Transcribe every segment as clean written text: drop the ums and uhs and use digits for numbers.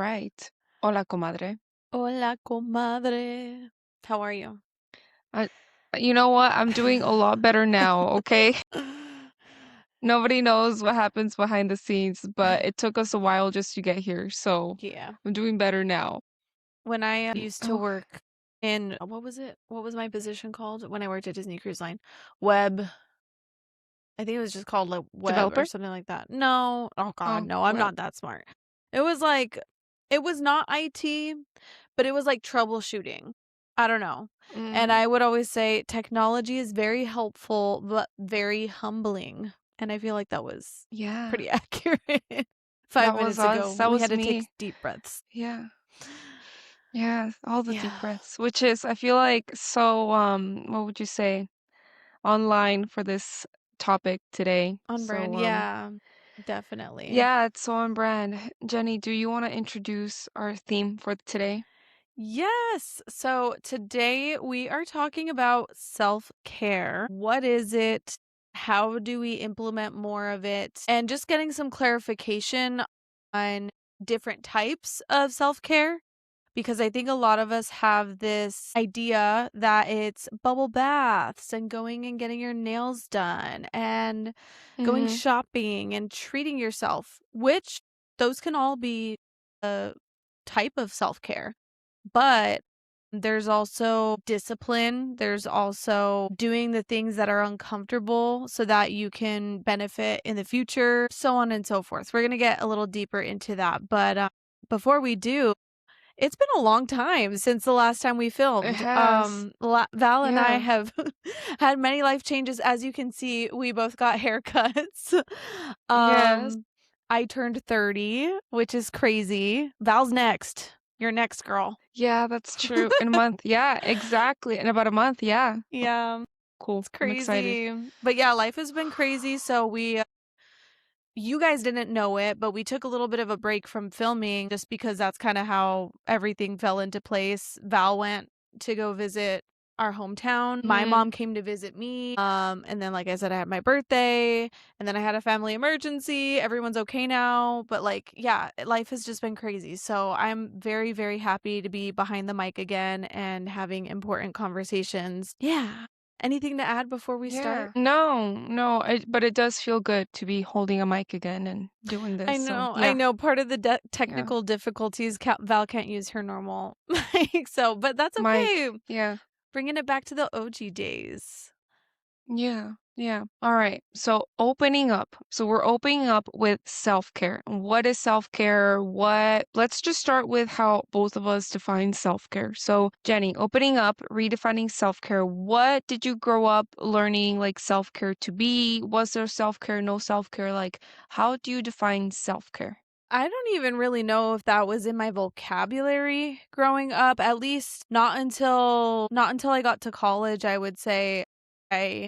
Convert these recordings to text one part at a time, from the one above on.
right. Hola, comadre. Hola, comadre. How are you? I, you know what? I'm doing a lot better now, okay? Nobody knows what happens behind the scenes, but it took us a while just to get here, so Yeah. I'm doing better now. When I used to Oh, work in, what was it? What was my position called when I worked at Disney Cruise Line? Web. I think it was just called like web or developer? something like that. No. Oh God, Oh, no. I'm well. not that smart. It was like, it was not IT, but it was like troubleshooting. I don't know. And Mm, I would always say technology is very helpful, but very humbling. And I feel like that was yeah, pretty accurate. Five that was minutes us. ago, That we was had to take me. deep breaths. Yeah, yeah, all the deep Yeah. breaths, which is, I feel like, so, what would you say, online for this topic today. On So, brand. Yeah, definitely. yeah, it's so on brand. Jenny, do you want to introduce our theme for today? Yes. So today we are talking about self care. What is it? How do we implement more of it? And just getting some clarification on different types of self care. Because I think a lot of us have this idea that it's bubble baths and going and getting your nails done and going Mm-hmm. shopping and treating yourself, which those can all be a type of self care. But there's also discipline. There's also doing the things that are uncomfortable so that you can benefit in the future, so on and so forth. We're going to get a little deeper into that. But before we do, it's been a long time since the last time we It filmed. has. Val and I Yeah. have had many life changes. As you can see, we both got haircuts. Yes. um, I turned 30, which is crazy. Val's next. You're next, girl. Yeah, that's true. In a month. Yeah, exactly. In about a month. Yeah. Yeah, Cool. it's I'm excited. crazy. But yeah, life has been crazy. So you guys didn't know it, but we took a little bit of a break from filming just because that's kind of how everything fell into place. Val went to go visit our hometown. My Mm-hmm. mom came to visit me. And then like I said, I had my birthday and then I had a family emergency. Everyone's okay now, but like yeah, life has just been crazy. So I'm very very happy to be behind the mic again and having important conversations. Yeah. Anything to add before we start? Yeah. No, no, but it does feel good to be holding a mic again and doing this. I So, know, I yeah. know. Part of the Yeah. technical difficulties, Val can't use her normal mic, so but that's Mike. okay. Yeah. Bringing it back to the OG days. Yeah, yeah. All right. So opening up. So we're opening up with self-care. What is self-care? Let's just start with how both of us define self-care. So, Jenny, opening up, redefining self-care. What did you grow up learning like self-care to be? Was there self-care, no self-care? Like, how do you define self-care? I don't even really know if that was in my vocabulary growing up, at least not until I got to college, I would say. I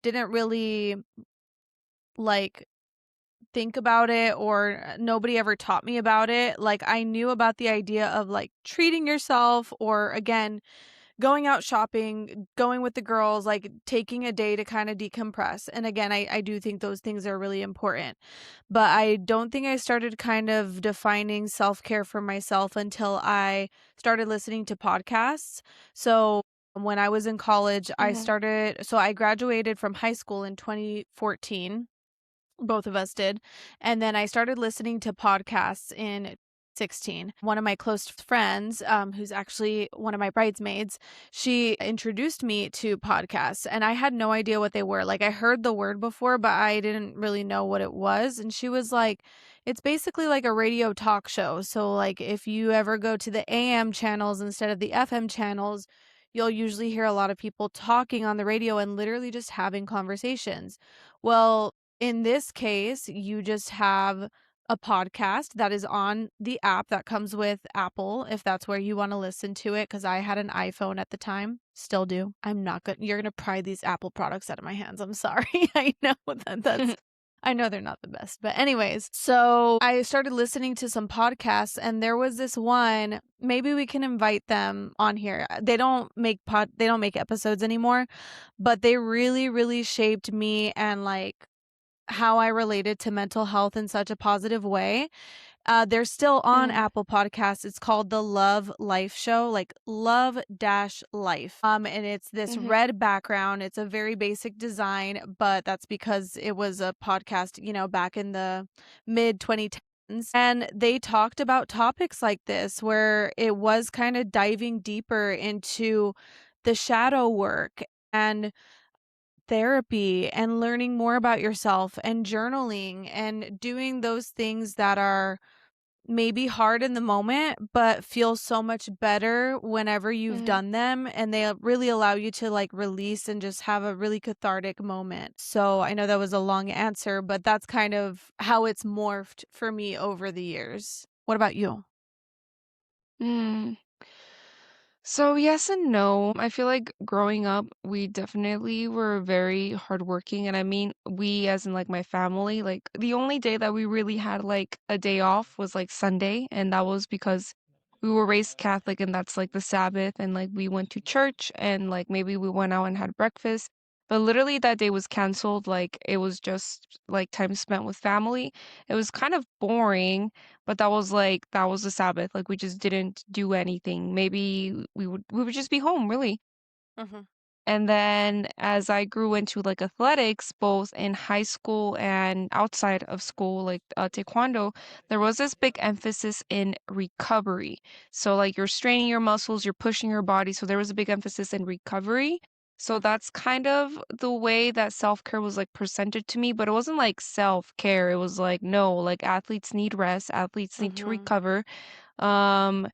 didn't really, like, think about it or nobody ever taught me about it. Like, I knew about the idea of, like, treating yourself or, again, going out shopping, going with the girls, like taking a day to kind of decompress. And again, I do think those things are really important. But I don't think I started kind of defining self care for myself until I started listening to podcasts. So when I was in college, Mm-hmm. so I graduated from high school in 2014. Both of us did. And then I started listening to podcasts in 16. One of my close friends, who's actually one of my bridesmaids, she introduced me to podcasts and I had no idea what they were. Like I heard the word before, but I didn't really know what it was. And she was like, it's basically like a radio talk show. So like if you ever go to the AM channels instead of the FM channels, you'll usually hear a lot of people talking on the radio and literally just having conversations. Well, in this case, you just have a podcast that is on the app that comes with Apple, if that's where you want to listen to it, because I had an iPhone at the time. Still do. I'm not good. You're going to pry these Apple products out of my hands. I'm sorry. I know I know they're not the best. But anyways, so I started listening to some podcasts and there was this one, maybe we can invite them on here. They don't make episodes anymore, but they really really shaped me and like how I related to mental health in such a positive way. They're still on Mm, Apple Podcasts. It's called The Love Life Show, like Love Dash Life. And it's this mhm, red background. It's a very basic design, but that's because it was a podcast, back in the mid 2010s. And they talked about topics like this, where it was kind of diving deeper into the shadow work and therapy and learning more about yourself and journaling and doing those things that are maybe hard in the moment, but feel so much better whenever you've mhm, done them, and they really allow you to, like, release and just have a really cathartic moment. So, I know that was a long answer, but that's kind of how it's morphed for me over the years. What about you? mm. So yes and no. I feel like growing up, we definitely were very hardworking. And I mean, we as in like my family, like the only day that we really had like a day off was like Sunday. And that was because we were raised Catholic and that's like the Sabbath. And like we went to church and like maybe we went out and had breakfast. But literally that day was canceled. Like it was just like time spent with family. It was kind of boring, but that was the Sabbath, like, we just didn't do anything. Maybe we would just be home, really. Mhm, And then as I grew into, like, athletics, both in high school and outside of school, like, taekwondo, there was this big emphasis in recovery. So, like, you're straining your muscles, you're pushing your body, so there was a big emphasis in recovery. So mhm, that's kind of the way that self-care was, like, presented to me, but it wasn't like self-care, it was like, no, like, athletes need rest, athletes need to mhm, recover. Um,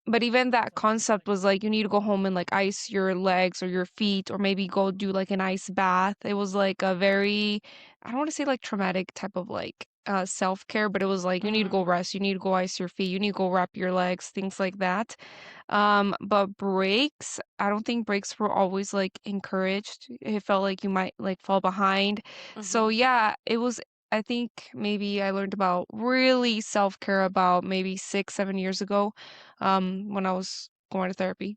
but even that concept was like you need to go home and like ice your legs or your feet or maybe go do like an ice bath. It was like a very, I don't want to say like traumatic type of like self-care, but it was like you need to mhm, go rest, you need to go ice your feet, you need to go wrap your legs, things like that. But breaks, I don't think breaks were always like encouraged. It felt like you might like fall behind. So mhm. yeah, it was, I think maybe I learned about really self-care about maybe 6, 7 years ago, when I was going to therapy.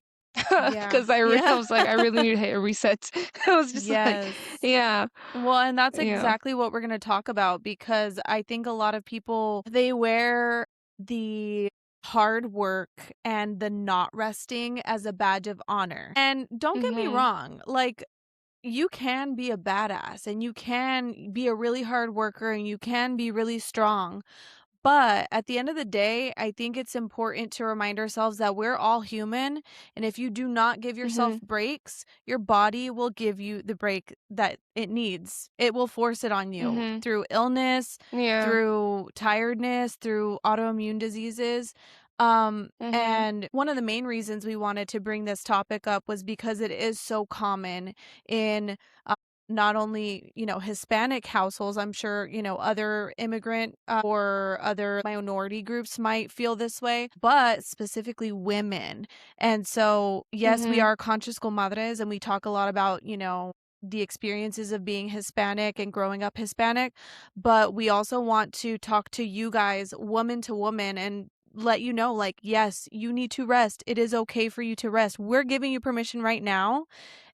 Yeah, 'Cause I yeah. was like, I really need to hit a reset. I was just like, Yes. yeah, Well, and that's yeah. exactly what we're gonna talk about because I think a lot of people, they wear the hard work and the not resting as a badge of honor. And don't get me Mhm, wrong, like, you can be a badass and you can be a really hard worker and you can be really strong, but at the end of the day, I think it's important to remind ourselves that we're all human. And if you do not give yourself mhm, breaks, your body will give you the break that it needs. It will force it on you mhm. through illness, Yeah. through tiredness, through autoimmune diseases. Mhm, And one of the main reasons we wanted to bring this topic up was because it is so common in not only, Hispanic households, I'm sure, other immigrant or other minority groups might feel this way, but specifically women. And so, yes, we mhm, are conscious comadres and we talk a lot about, the experiences of being Hispanic and growing up Hispanic, but we also want to talk to you guys, woman to woman, and let you know, like, yes, you need to rest. It is okay for you to rest. We're giving you permission right now,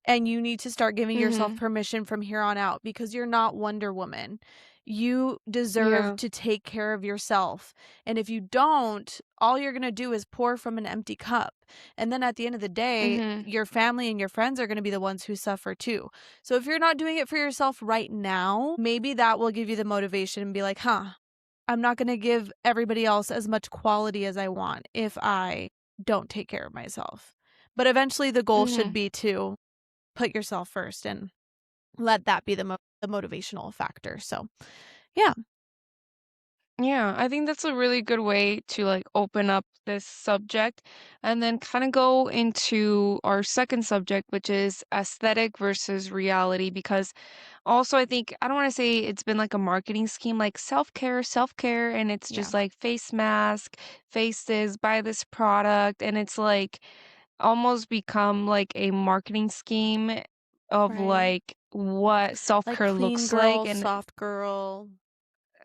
and you need to start giving yourself mhm. permission from here on out because you're not Wonder Woman. You deserve Yeah. to take care of yourself. And if you don't, all you're going to do is pour from an empty cup. And then at the end of the day, Mhm, your family and your friends are going to be the ones who suffer too. So if you're not doing it for yourself right now, maybe that will give you the motivation and be like, huh, I'm not going to give everybody else as much quality as I want if I don't take care of myself. But eventually the goal should mhm. be to put yourself first and let that be the motivational factor. So, yeah. Yeah, I think that's a really good way to like open up this subject and then kind of go into our second subject, which is aesthetic versus reality. Because also, I think, I don't want to say it's been like a marketing scheme, like self-care, self-care, and it's Yeah. just like face mask, face this, buy this product, and it's like almost become like a marketing scheme of Right. like what Like self-care clean looks like. girl, And soft girl.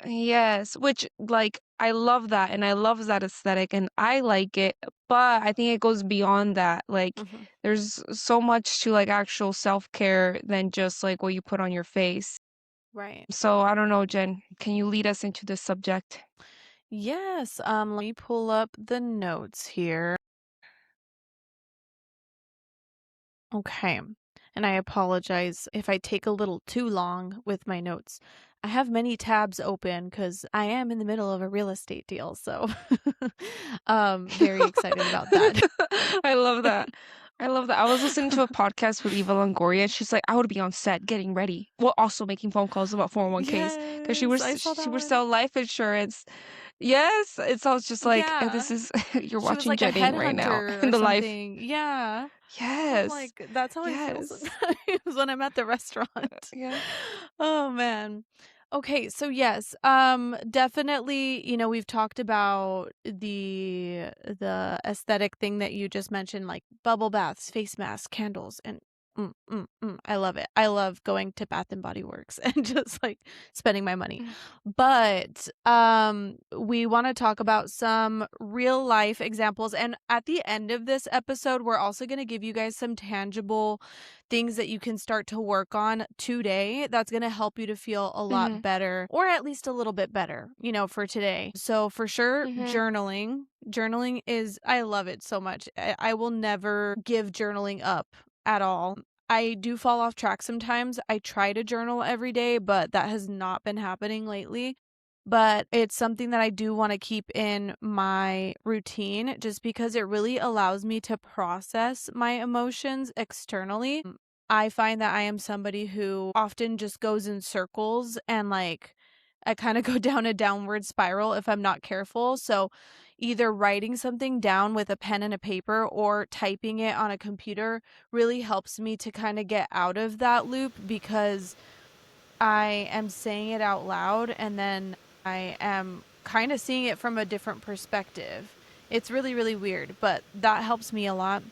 yes, which like I love that and I love that aesthetic and I like it, but I think it goes beyond that. Like Mhm. there's so much to like actual self-care than just like what you put on your face. Right. So I don't know, Jen, can you lead us into this subject? Yes, let me pull up the notes here. Okay. And I apologize if I take a little too long with my notes. I have many tabs open because I am in the middle of a real estate deal, so very excited about that. I love that. I love that. I was listening to a podcast with Eva Longoria. She's like, I would be on set getting ready, while also making phone calls about 401ks because Yes, I saw she that would one. sell life insurance. Yes, it's all just like Yeah. this is you're She was watching like a Jeni right now headhunter in or the life. something. Yeah. I'm Yes. like, that's how I feel Yes. sometimes when I'm at the restaurant. Yeah. Oh man. Okay, so yes, definitely, we've talked about the aesthetic thing that you just mentioned, like bubble baths, face masks, candles, and I love it. I love going to Bath and Body Works and just like spending my money. Mm, But we want to talk about some real life examples. And at the end of this episode, we're also going to give you guys some tangible things that you can start to work on today that's going to help you to feel a lot mhm, better, or at least a little bit better, for today. So, for sure, mhm, journaling. Journaling is, I love it so much. I will never give journaling up at all. I do fall off track sometimes. I try to journal every day, but that has not been happening lately. But it's something that I do want to keep in my routine just because it really allows me to process my emotions externally. I find that I am somebody who often just goes in circles and like I kind of go down a downward spiral if I'm not careful. So either writing something down with a pen and a paper or typing it on a computer really helps me to kind of get out of that loop because I am saying it out loud and then I am kind of seeing it from a different perspective. It's really, really weird, but that helps me a lot.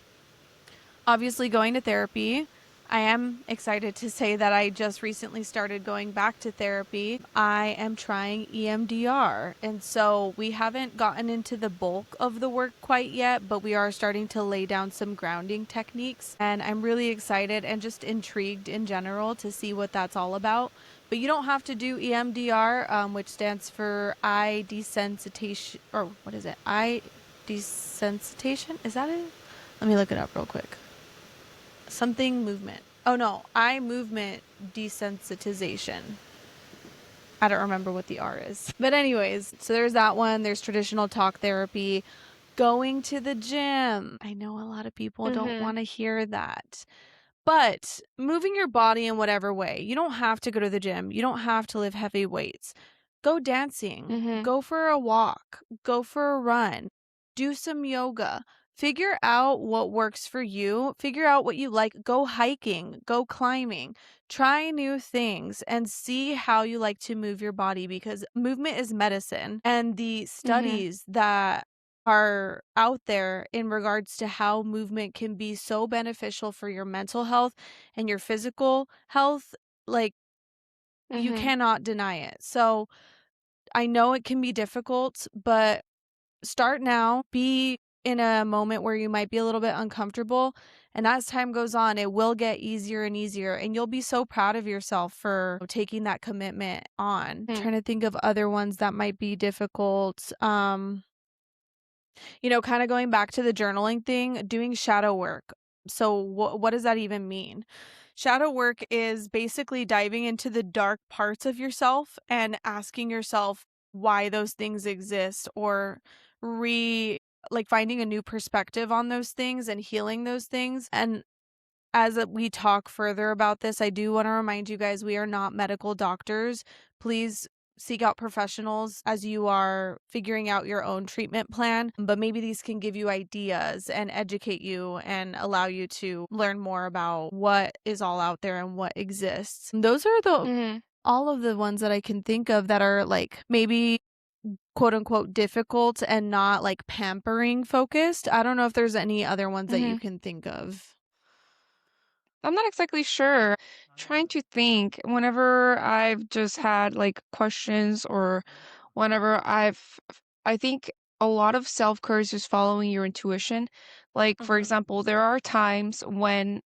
Obviously, going to therapy. I am excited to say that I just recently started going back to therapy. I am trying EMDR. And so we haven't gotten into the bulk of the work quite yet, but we are starting to lay down some grounding techniques. And I'm really excited and just intrigued in general to see what that's all about. But you don't have to do EMDR, which stands for eye desensitization, or what is it? Eye desensitization? Is that it? Let me look it up real quick. Something movement. Oh no, eye movement desensitization. I don't remember what the R is. But anyways, so there's that one. There's traditional talk therapy. Going to the gym. I know a lot of people don't mhm, want to hear that. But moving your body in whatever way, you don't have to go to the gym. You don't have to lift heavy weights. Go dancing, mhm, go for a walk, go for a run, do some yoga. Figure out what works for you. Figure out what you like. Go hiking, go climbing, try new things and see how you like to move your body because movement is medicine. And the mhm, studies that are out there in regards to how movement can be so beneficial for your mental health and your physical health, like you mhm. cannot deny it. So I know it can be difficult, but start now. Be in a moment where you might be a little bit uncomfortable. And as time goes on, it will get easier and easier. And you'll be so proud of yourself for taking that commitment on. Hmm. Trying to think of other ones that might be difficult. Kind of going back to the journaling thing, doing shadow work. So, what does that even mean? Shadow work is basically diving into the dark parts of yourself and asking yourself why those things exist or re like finding a new perspective on those things and healing those things. And as we talk further about this, I do want to remind you guys we are not medical doctors. Please seek out professionals as you are figuring out your own treatment plan. But maybe these can give you ideas and educate you and allow you to learn more about what is all out there and what exists. Those are the Mhm, all of the ones that I can think of that are like maybe quote unquote difficult and not like pampering focused. I don't know if there's any other ones that you mhm. can think of. I'm not exactly sure. Trying to think whenever I've just had like questions or whenever I think a lot of self-care is just following your intuition. Like for Mhm. example, there are times when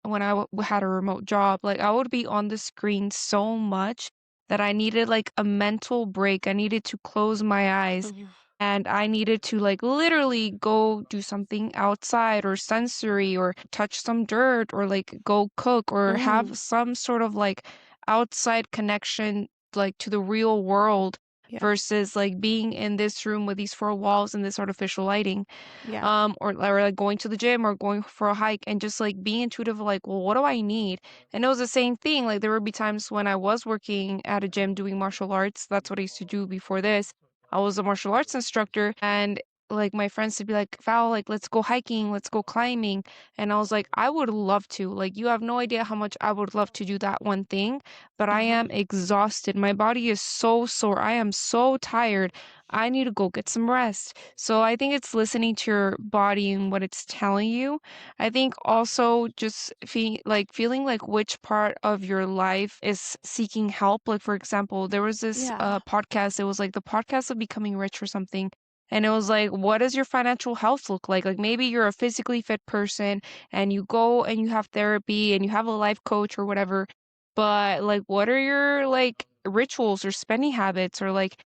had a remote job, like I would be on the screen so much that I needed like a mental break. I needed to close my eyes Mhm. and I needed to like literally go do something outside or sensory or touch some dirt or like go cook or Mm, have some sort of like outside connection like to the real world yeah, versus like being in this room with these four walls and this artificial lighting, yeah, or like going to the gym or going for a hike and just like being intuitive like, well, what do I need? And it was the same thing, like there would be times when I was working at a gym doing martial arts. That's what I used to do before this. I was a martial arts instructor, and like my friends would be like, Val, like let's go hiking, let's go climbing. And I was like, I would love to. Like you have no idea how much I would love to do that one thing, but I uh-huh, am exhausted. My body is so sore. I am so tired. I need to go get some rest. So I think it's listening to your body and what it's telling you. I think also just feeling like which part of your life is seeking help. Like for example, there was this yeah, podcast. It was like the podcast of becoming rich or something. And it was like, what does your financial health look like? Like maybe you're a physically fit person and you go and you have therapy and you have a life coach or whatever. But like, what are your like rituals or spending habits or like,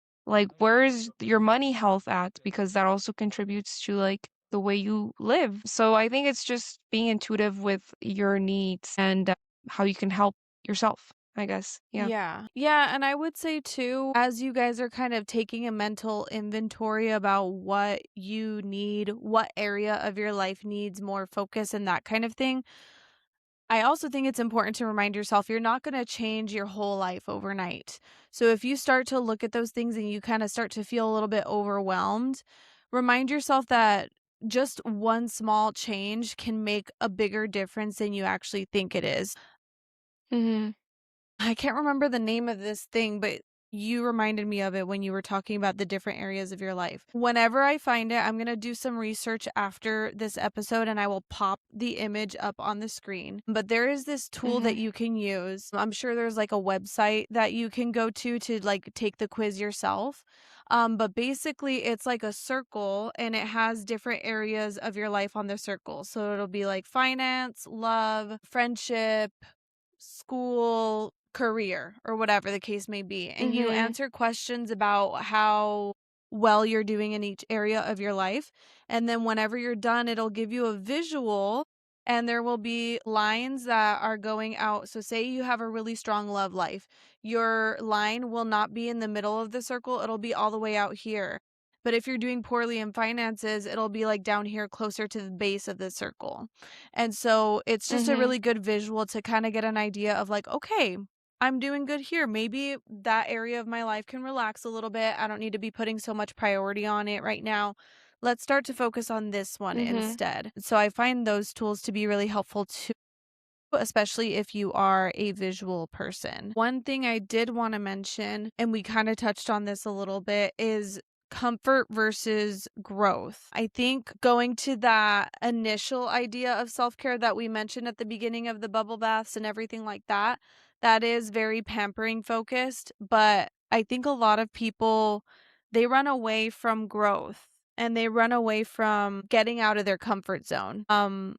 where's your money health at? Because that also contributes to like the way you live. So I think it's just being intuitive with your needs and how you can help yourself, I guess. Yeah. yeah, yeah. And I would say too, as you guys are kind of taking a mental inventory about what you need, what area of your life needs more focus and that kind of thing, I also think it's important to remind yourself you're not going to change your whole life overnight. So if you start to look at those things and you kind of start to feel a little bit overwhelmed, remind yourself that just one small change can make a bigger difference than you actually think it is. Mhm. I can't remember the name of this thing, but you reminded me of it when you were talking about the different areas of your life. Whenever I find it, I'm going to do some research after this episode and I will pop the image up on the screen. But there is this tool that Mhm. you can use. I'm sure there's like a website that you can go to like take the quiz yourself. But basically, it's like a circle and it has different areas of your life on the circle. So it'll be like finance, love, friendship, school, career, or whatever the case may be. And you Mhm. answer questions about how well you're doing in each area of your life. And then whenever you're done, it'll give you a visual and there will be lines that are going out. So, say you have a really strong love life, your line will not be in the middle of the circle, it'll be all the way out here. But if you're doing poorly in finances, it'll be like down here closer to the base of the circle. And so it's just a Mhm. really good visual to kind of get an idea of like, okay, I'm doing good here. Maybe that area of my life can relax a little bit. I don't need to be putting so much priority on it right now. Let's start to focus on this one Mhm. instead. So I find those tools to be really helpful too, especially if you are a visual person. One thing I did want to mention, and we kind of touched on this a little bit, is comfort versus growth. I think going to that initial idea of self care that we mentioned at the beginning of the bubble baths and everything like that, that is very pampering focused. But I think a lot of people, they run away from growth and they run away from getting out of their comfort zone.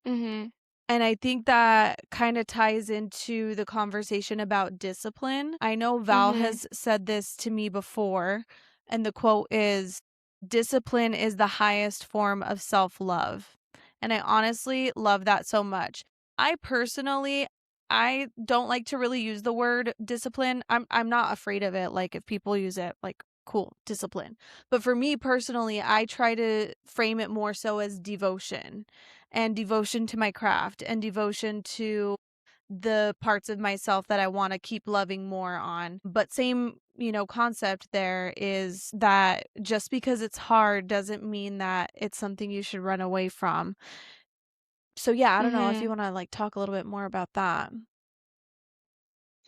Mhm. And I think that kind of ties into the conversation about discipline. I know Val Mhm. has said this to me before, and the quote is, discipline is the highest form of self love. And I honestly love that so much. I personally, I don't like to really use the word discipline. I'm not afraid of it. Like if people use it, like cool, discipline. But for me personally, I try to frame it more so as devotion and devotion to my craft and devotion to the parts of myself that I want to keep loving more on. But same, concept there is that just because it's hard doesn't mean that it's something you should run away from. So yeah, I don't know if you Mhm. want to like talk a little bit more about that.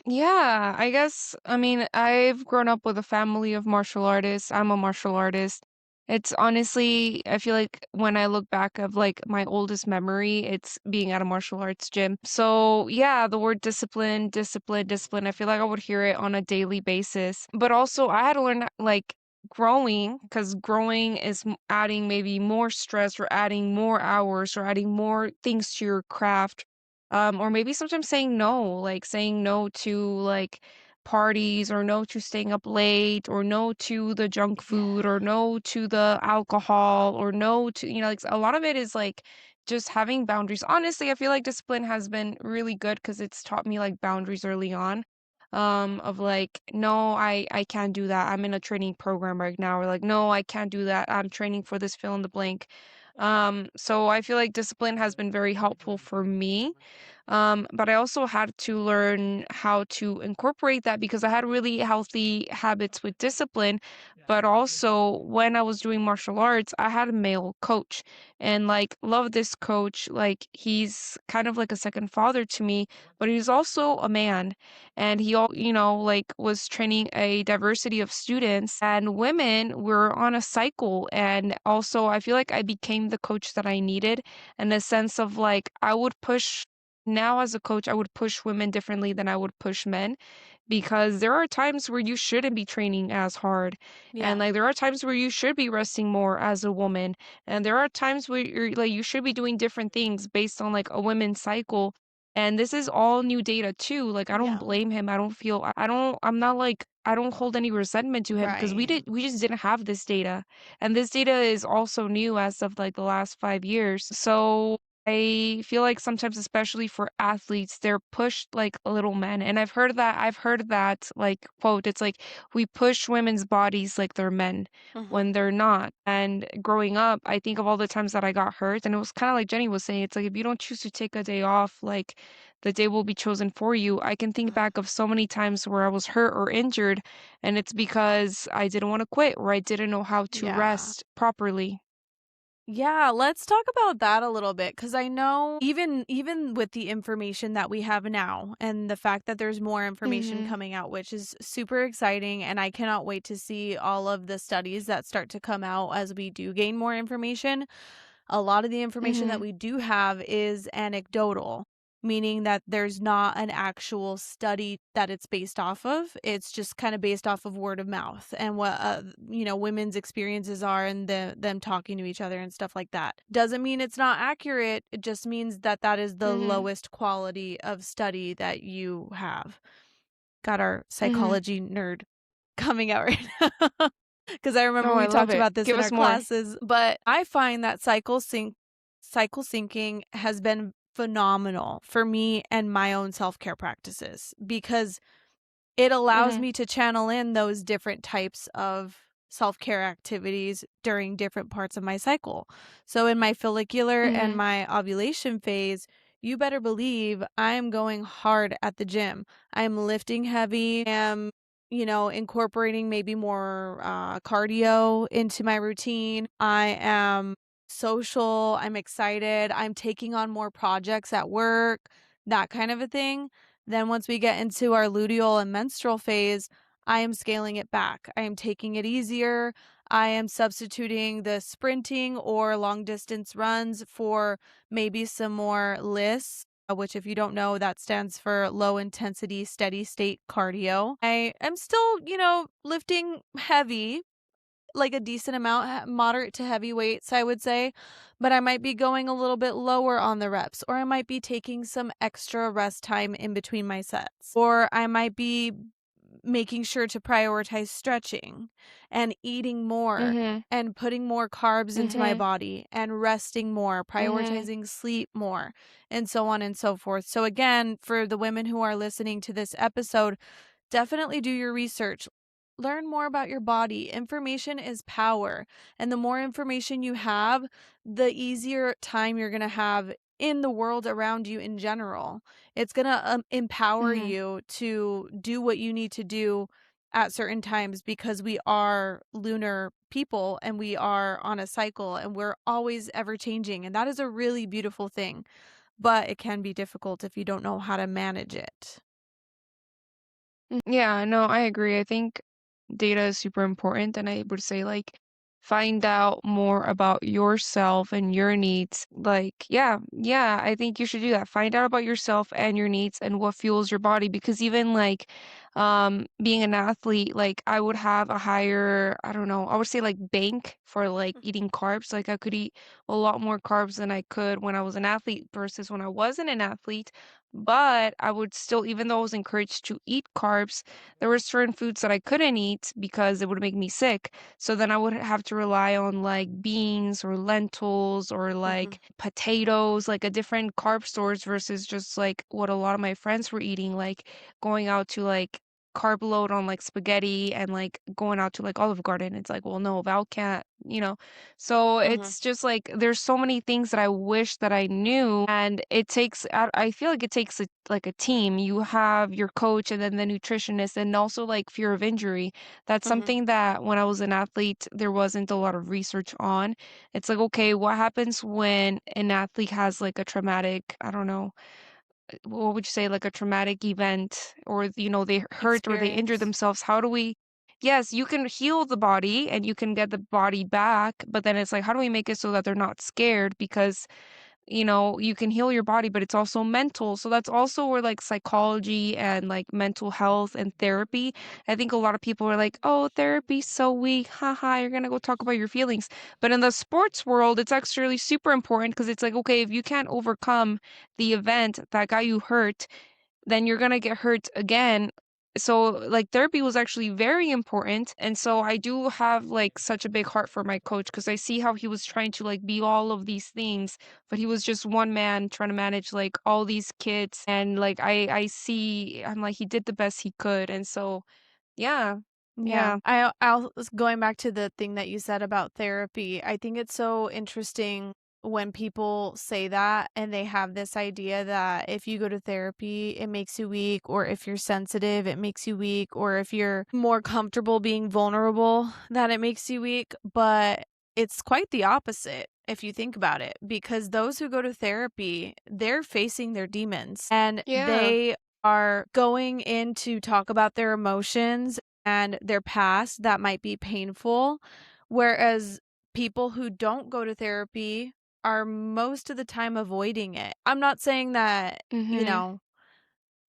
Yeah, I guess, I mean, I've grown up with a family of martial artists. I'm a martial artist. It's honestly, I feel like when I look back of like my oldest memory, it's being at a martial arts gym. So, yeah, the word discipline, discipline, discipline, I feel like I would hear it on a daily basis. But also, I had to learn like growing, because growing is adding maybe more stress or adding more hours or adding more things to your craft, or maybe sometimes saying no, like saying no to like parties or no to staying up late or no to the junk food or Yeah. no to the alcohol or no to, like a lot of it is like just having boundaries. Honestly, I feel like discipline has been really good because it's taught me like boundaries early on. Of like, no, I can't do that. I'm in a training program right now, or like, no, I can't do that. I'm training for this fill in the blank. So I feel like discipline has been very helpful for me. But I also had to learn how to incorporate that because I had really healthy habits with discipline. But also, when I was doing martial arts, I had a male coach and like love this coach. Like, he's kind of like a second father to me, but he's also a man. And he, like was training a diversity of students and women were on a cycle. And also, I feel like I became the coach that I needed in the sense of like, I would push now as a coach, I would push women differently than I would push men because there are times where you shouldn't be training as hard. And Yeah. like there are times where you should be resting more as a woman. And there are times where you should be doing different things based on like a women's cycle. And this is all new data too. Like I don't Yeah. blame him. I don't feel I don't I'm not like I don't hold any resentment to him because Right. we just didn't have this data. And this data is also new as of like the last 5 years. So I feel like sometimes, especially for athletes, they're pushed like little men. And I've heard that like quote, it's like we push women's bodies like they're men when Mhm. they're not. And growing up, I think of all the times that I got hurt, and it was kind of like Jenny was saying, it's like if you don't choose to take a day off, like the day will be chosen for you. I can think back of so many times where I was hurt or injured, and it's because I didn't want to quit or I didn't know how to Yeah. rest properly. Yeah, let's talk about that a little bit because I know even with the information that we have now and the fact that there's more information Mhm. coming out, which is super exciting, and I cannot wait to see all of the studies that start to come out as we do gain more information. A lot of the information that Mhm. we do have is anecdotal, meaning that there's not an actual study that it's based off of. It's just kind of based off of word of mouth and what women's experiences are and them talking to each other and stuff like that. Doesn't mean it's not accurate. It just means that that is the Mhm. lowest quality of study that you have. Got our Mhm. psychology nerd coming out right now. Because I remember Oh, I we love talked it. about this Give in us our more. classes, but I find that cycle syncing has been phenomenal for me and my own self-care practices because it allows Mhm. me to channel in those different types of self-care activities during different parts of my cycle. So in my follicular and Mhm. my ovulation phase, you better believe I'm going hard at the gym. I'm lifting heavy, am incorporating maybe more cardio into my routine. I am social, I'm excited, I'm taking on more projects at work, that kind of a thing. Then once we get into our luteal and menstrual phase, I am scaling it back. I am taking it easier. I am substituting the sprinting or long distance runs for maybe some more LISS, which if you don't know, that stands for low intensity steady state cardio. I am still, lifting heavy, like a decent amount, moderate to heavy weights, I would say, but I might be going a little bit lower on the reps, or I might be taking some extra rest time in between my sets, or I might be making sure to prioritize stretching and eating more Mhm. and putting more carbs into my Mhm. body and resting more, Mhm. prioritizing sleep more, and so on and so forth. So, again, for the women who are listening to this episode, definitely do your research. Learn more about your body. Information is power. And the more information you have, the easier time you're going to have in the world around you in general. It's going to empower Mhm. you to do what you need to do at certain times because we are lunar people and we are on a cycle and we're always ever changing. And that is a really beautiful thing. But it can be difficult if you don't know how to manage it. Yeah, no, I agree. I think data is super important, and I would say like find out more about yourself and your needs. Like, yeah, I think you should do that. Find out about yourself and your needs and what fuels your body because even like being an athlete, like, I would have a higher, I don't know, I would say, like, bank for, like, eating carbs, like, I could eat a lot more carbs than I could when I was an athlete versus when I wasn't an athlete, but I would still, even though I was encouraged to eat carbs, there were certain foods that I couldn't eat because it would make me sick. So then I would have to rely on like beans or lentils or Mhm. like potatoes, like a different carb stores versus just like what a lot of my friends were eating, like going out to like carb load on like spaghetti and like going out to like Olive Garden. It's like, well, no, Val can't, you know. So Mhm. it's just like there's so many things that I wish that I knew, and it takes. I feel like it takes like a team. You have your coach and then the nutritionist, and also like fear of injury. That's Mhm. something that when I was an athlete, there wasn't a lot of research on. It's like, okay, what happens when an athlete has like a traumatic, I don't know, what would you say, like a traumatic event, or, they hurt or they injure Experience. themselves? How do we, yes, you can heal the body and you can get the body back, but then it's like, how do we make it so that they're not scared? Because you can heal your body, but it's also mental. So that's also where like psychology and like mental health and therapy. I think a lot of people are like, oh, therapy's so weak. Haha, you're gonna go talk about your feelings. But in the sports world, it's actually super important because it's like, okay, if you can't overcome the event that got you hurt, then you're gonna get hurt again. So, like, therapy was actually very important, and so I do have, like, such a big heart for my coach because I see how he was trying to, like, be all of these things, but he was just one man trying to manage, like, all these kids, and, like, I'm like, he did the best he could, and so yeah. Yeah. Yeah. I'll going back to the thing that you said about therapy. I think it's so interesting when people say that and they have this idea that if you go to therapy, it makes you weak, or if you're sensitive, it makes you weak, or if you're more comfortable being vulnerable, that it makes you weak. But it's quite the opposite if you think about it, because those who go to therapy, they're facing their demons and Yeah. they are going in to talk about their emotions and their past that might be painful, whereas people who don't go to therapy are most of the time avoiding it. I'm not saying that, Mhm.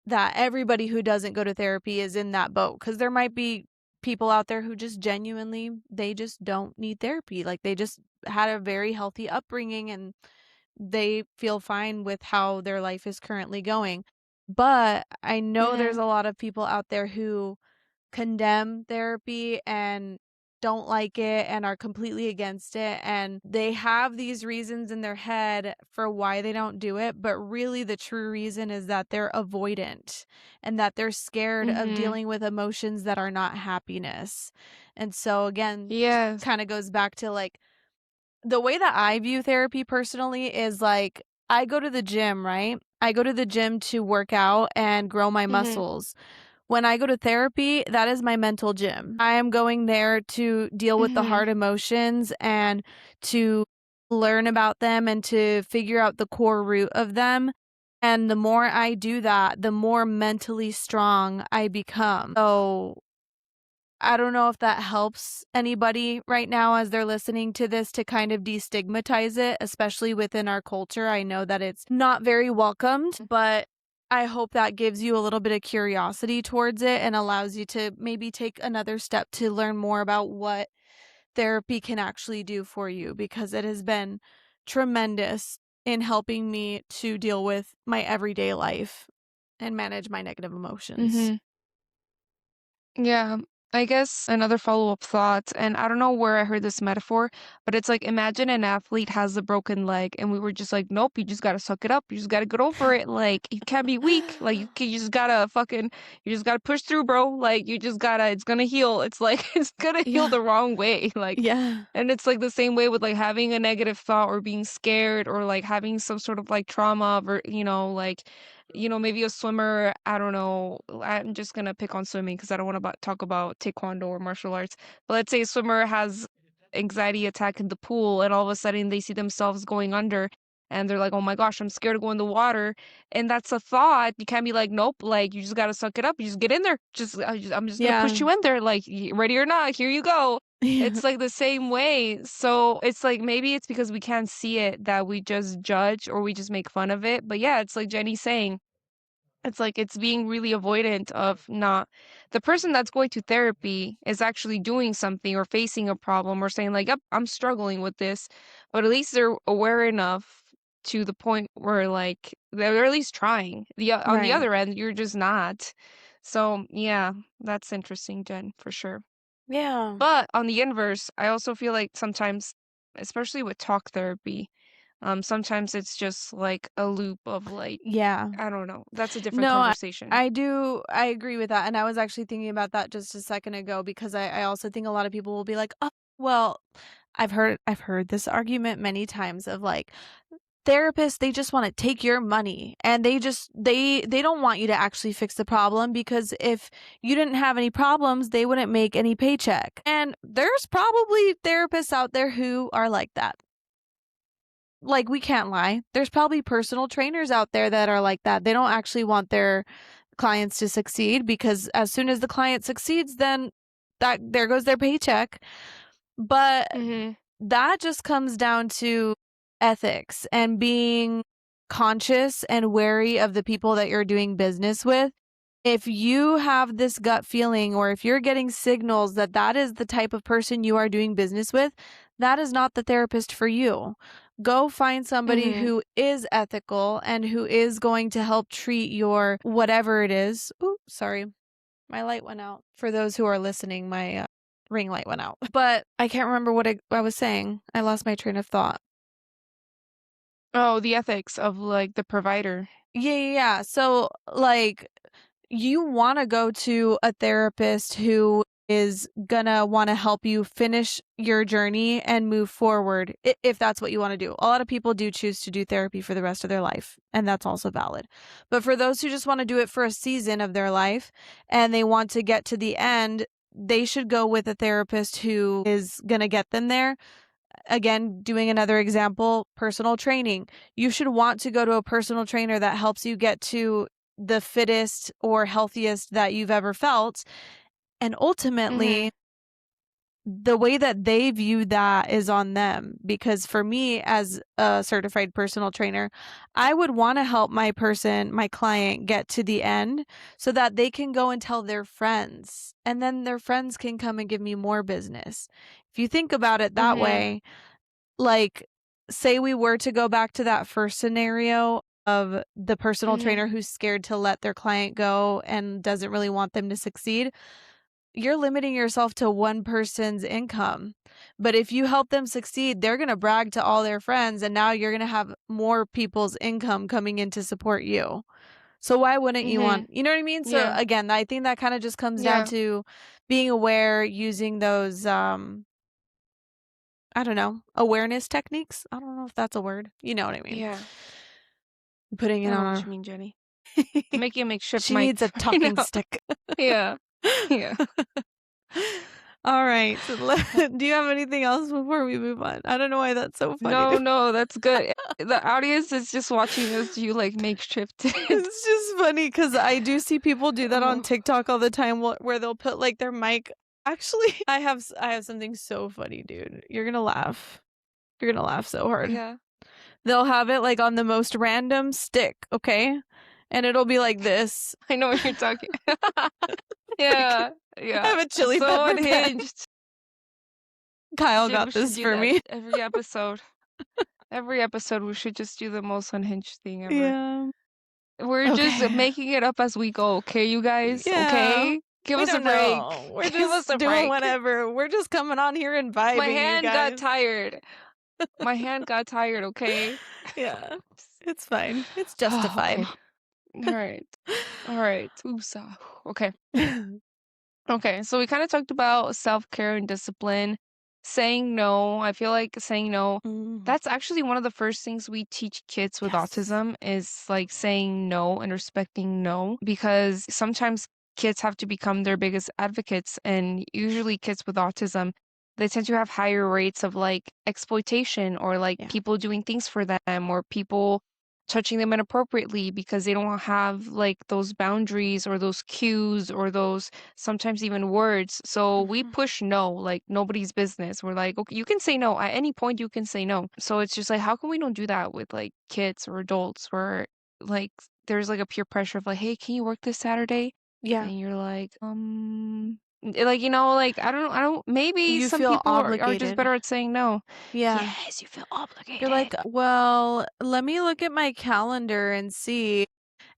that everybody who doesn't go to therapy is in that boat, because there might be people out there who just genuinely they just don't need therapy. Like they just had a very healthy upbringing and they feel fine with how their life is currently going. But I know there's Mhm. a lot of people out there who condemn therapy and don't like it and are completely against it, and they have these reasons in their head for why they don't do it, but really the true reason is that they're avoidant and that they're scared of Mhm. dealing with emotions that are not happiness. And so again, Yes. kind of goes back to like the way that I view therapy personally is like I go to the gym, right? I go to the gym to work out and grow my Mhm. muscles. When I go to therapy, that is my mental gym. I am going there to deal with the Mhm. hard emotions and to learn about them and to figure out the core root of them. And the more I do that, the more mentally strong I become. So I don't know if that helps anybody right now as they're listening to this to kind of destigmatize it, especially within our culture. I know that it's not very welcomed, but I hope that gives you a little bit of curiosity towards it and allows you to maybe take another step to learn more about what therapy can actually do for you, because it has been tremendous in helping me to deal with my everyday life and manage my negative emotions. Mhm. Yeah, I guess another follow-up thought, and I don't know where I heard this metaphor, but it's like imagine an athlete has a broken leg, and we were just like, nope, you just gotta suck it up. You just gotta get over it. Like you can't be weak. Like you just gotta you just gotta push through, bro. Like you just gotta, it's gonna heal. It's like it's gonna heal Yeah. the wrong way. Like, Yeah. and it's like the same way with like having a negative thought or being scared or like having some sort of like trauma or like maybe a swimmer, I don't know. I'm just gonna pick on swimming because I don't want to talk about taekwondo or martial arts. But let's say a swimmer has anxiety attack in the pool, and all of a sudden they see themselves going under, and they're like, "Oh my gosh, I'm scared to go in the water." And that's a thought. You can't be like, "Nope." Like you just gotta suck it up. You just get in there. I'm just gonna push Yeah. you in there. Like ready or not, here you go. Yeah. It's like the same way. So it's like maybe it's because we can't see it that we just judge or we just make fun of it. But yeah, it's like Jenny's saying. It's like it's being really avoidant of not the person that's going to therapy is actually doing something or facing a problem or saying like, "Yep, I'm struggling with this," but at least they're aware enough to the point where like they're at least trying. On the Right. other end, you're just not. So yeah, that's interesting, Jen, for sure. Yeah. But on the inverse, I also feel like sometimes, especially with talk therapy, sometimes it's just like a loop of like Yeah. I don't know. That's a different No, conversation. I agree with that, and I was actually thinking about that just a second ago because I also think a lot of people will be like, "Oh, well," I've heard this argument many times of like, therapists, they just wanna take your money, and they don't want you to actually fix the problem because if you didn't have any problems, they wouldn't make any paycheck, and there's probably therapists out there who are like that. Like, we can't lie. There's probably personal trainers out there that are like that. They don't actually want their clients to succeed because as soon as the client succeeds, then that there goes their paycheck. But Mhm. that just comes down to ethics and being conscious and wary of the people that you're doing business with. If you have this gut feeling or if you're getting signals that that is the type of person you are doing business with, that is not the therapist for you. Go find somebody Mhm. who is ethical and who is going to help treat your whatever it is. Ooh, sorry. My light went out. For those who are listening, my ring light went out. But I can't remember what I was saying. I lost my train of thought. Oh, the ethics of, like, the provider. Yeah. So, like, you want to go to a therapist who is gonna want to help you finish your journey and move forward if that's what you want to do. A lot of people do choose to do therapy for the rest of their life, and that's also valid. But for those who just want to do it for a season of their life and they want to get to the end, they should go with a therapist who is gonna get them there. Again, doing another example, personal training. You should want to go to a personal trainer that helps you get to the fittest or healthiest that you've ever felt. And ultimately, Mhm. the way that they view that is on them. Because for me, as a certified personal trainer, I would want to help my client get to the end so that they can go and tell their friends. And then their friends can come and give me more business. If you think about it that Mhm. way, like, say we were to go back to that first scenario of the personal Mhm. trainer who's scared to let their client go and doesn't really want them to succeed, you're limiting yourself to one person's income. But if you help them succeed, they're gonna brag to all their friends, and now you're gonna have more people's income coming in to support you. So why wouldn't you Mhm. want, you know what I mean? So Yeah. again, I think that kinda just comes down Yeah. to being aware, using those, I don't know, awareness techniques? I don't know if that's a word. You know what I mean. Yeah. Putting it I know on what you our mean, Jenny. I'm making a makeshift She mic needs a right talking now. stick. Yeah. Yeah. All right. So do you have anything else before we move on? I don't know why that's so funny No, to no, that's good. The audience is just watching us do, like, makeshift it. It's just funny because I do see people do that on Oh, TikTok all the time where they'll put like their mic. Actually, I have something so funny, dude. You're gonna laugh. You're gonna laugh so hard. yeah. They'll have it like on the most random stick, okay? And it'll be like this. I know what you're talking Like, Yeah. I Yeah. have a chili So pepper pen. unhinged. Kyle Dude, got we should this do for that me. every episode. Every episode, we should just do the most unhinged thing ever. Yeah. We're just Okay. making it up as we go, okay, you guys? Yeah. Okay? Give We us a don't break. know. We're Give us just a doing break. whatever. We're just coming on here and My vibing, you hand got guys. tired. My hand got tired, okay? Yeah. It's fine. It's Oh, justified. okay. All right. All right. Oops. Okay. Okay, so we kind of talked about self-care and discipline, saying no. I feel like saying no, Mm, that's actually one of the first things we teach kids with yes. autism is like saying no and respecting no because sometimes kids have to become their biggest advocates and usually kids with autism they tend to have higher rates of like exploitation or like Yeah. people doing things for them or people touching them inappropriately because they don't have like those boundaries or those cues or those sometimes even words. So we Mhm. push no, like nobody's business. We're like, okay, you can say no at any point. You can say no. So it's just like, how come we don't do that with like kids or adults where like there's like a peer pressure of like, "Hey, can you work this Saturday?" Yeah. And you're like, like, like I don't maybe You some feel people are just obligated. better at saying no. Yeah. Yes, you feel You're like, obligated. "Well, let me look at my calendar and see."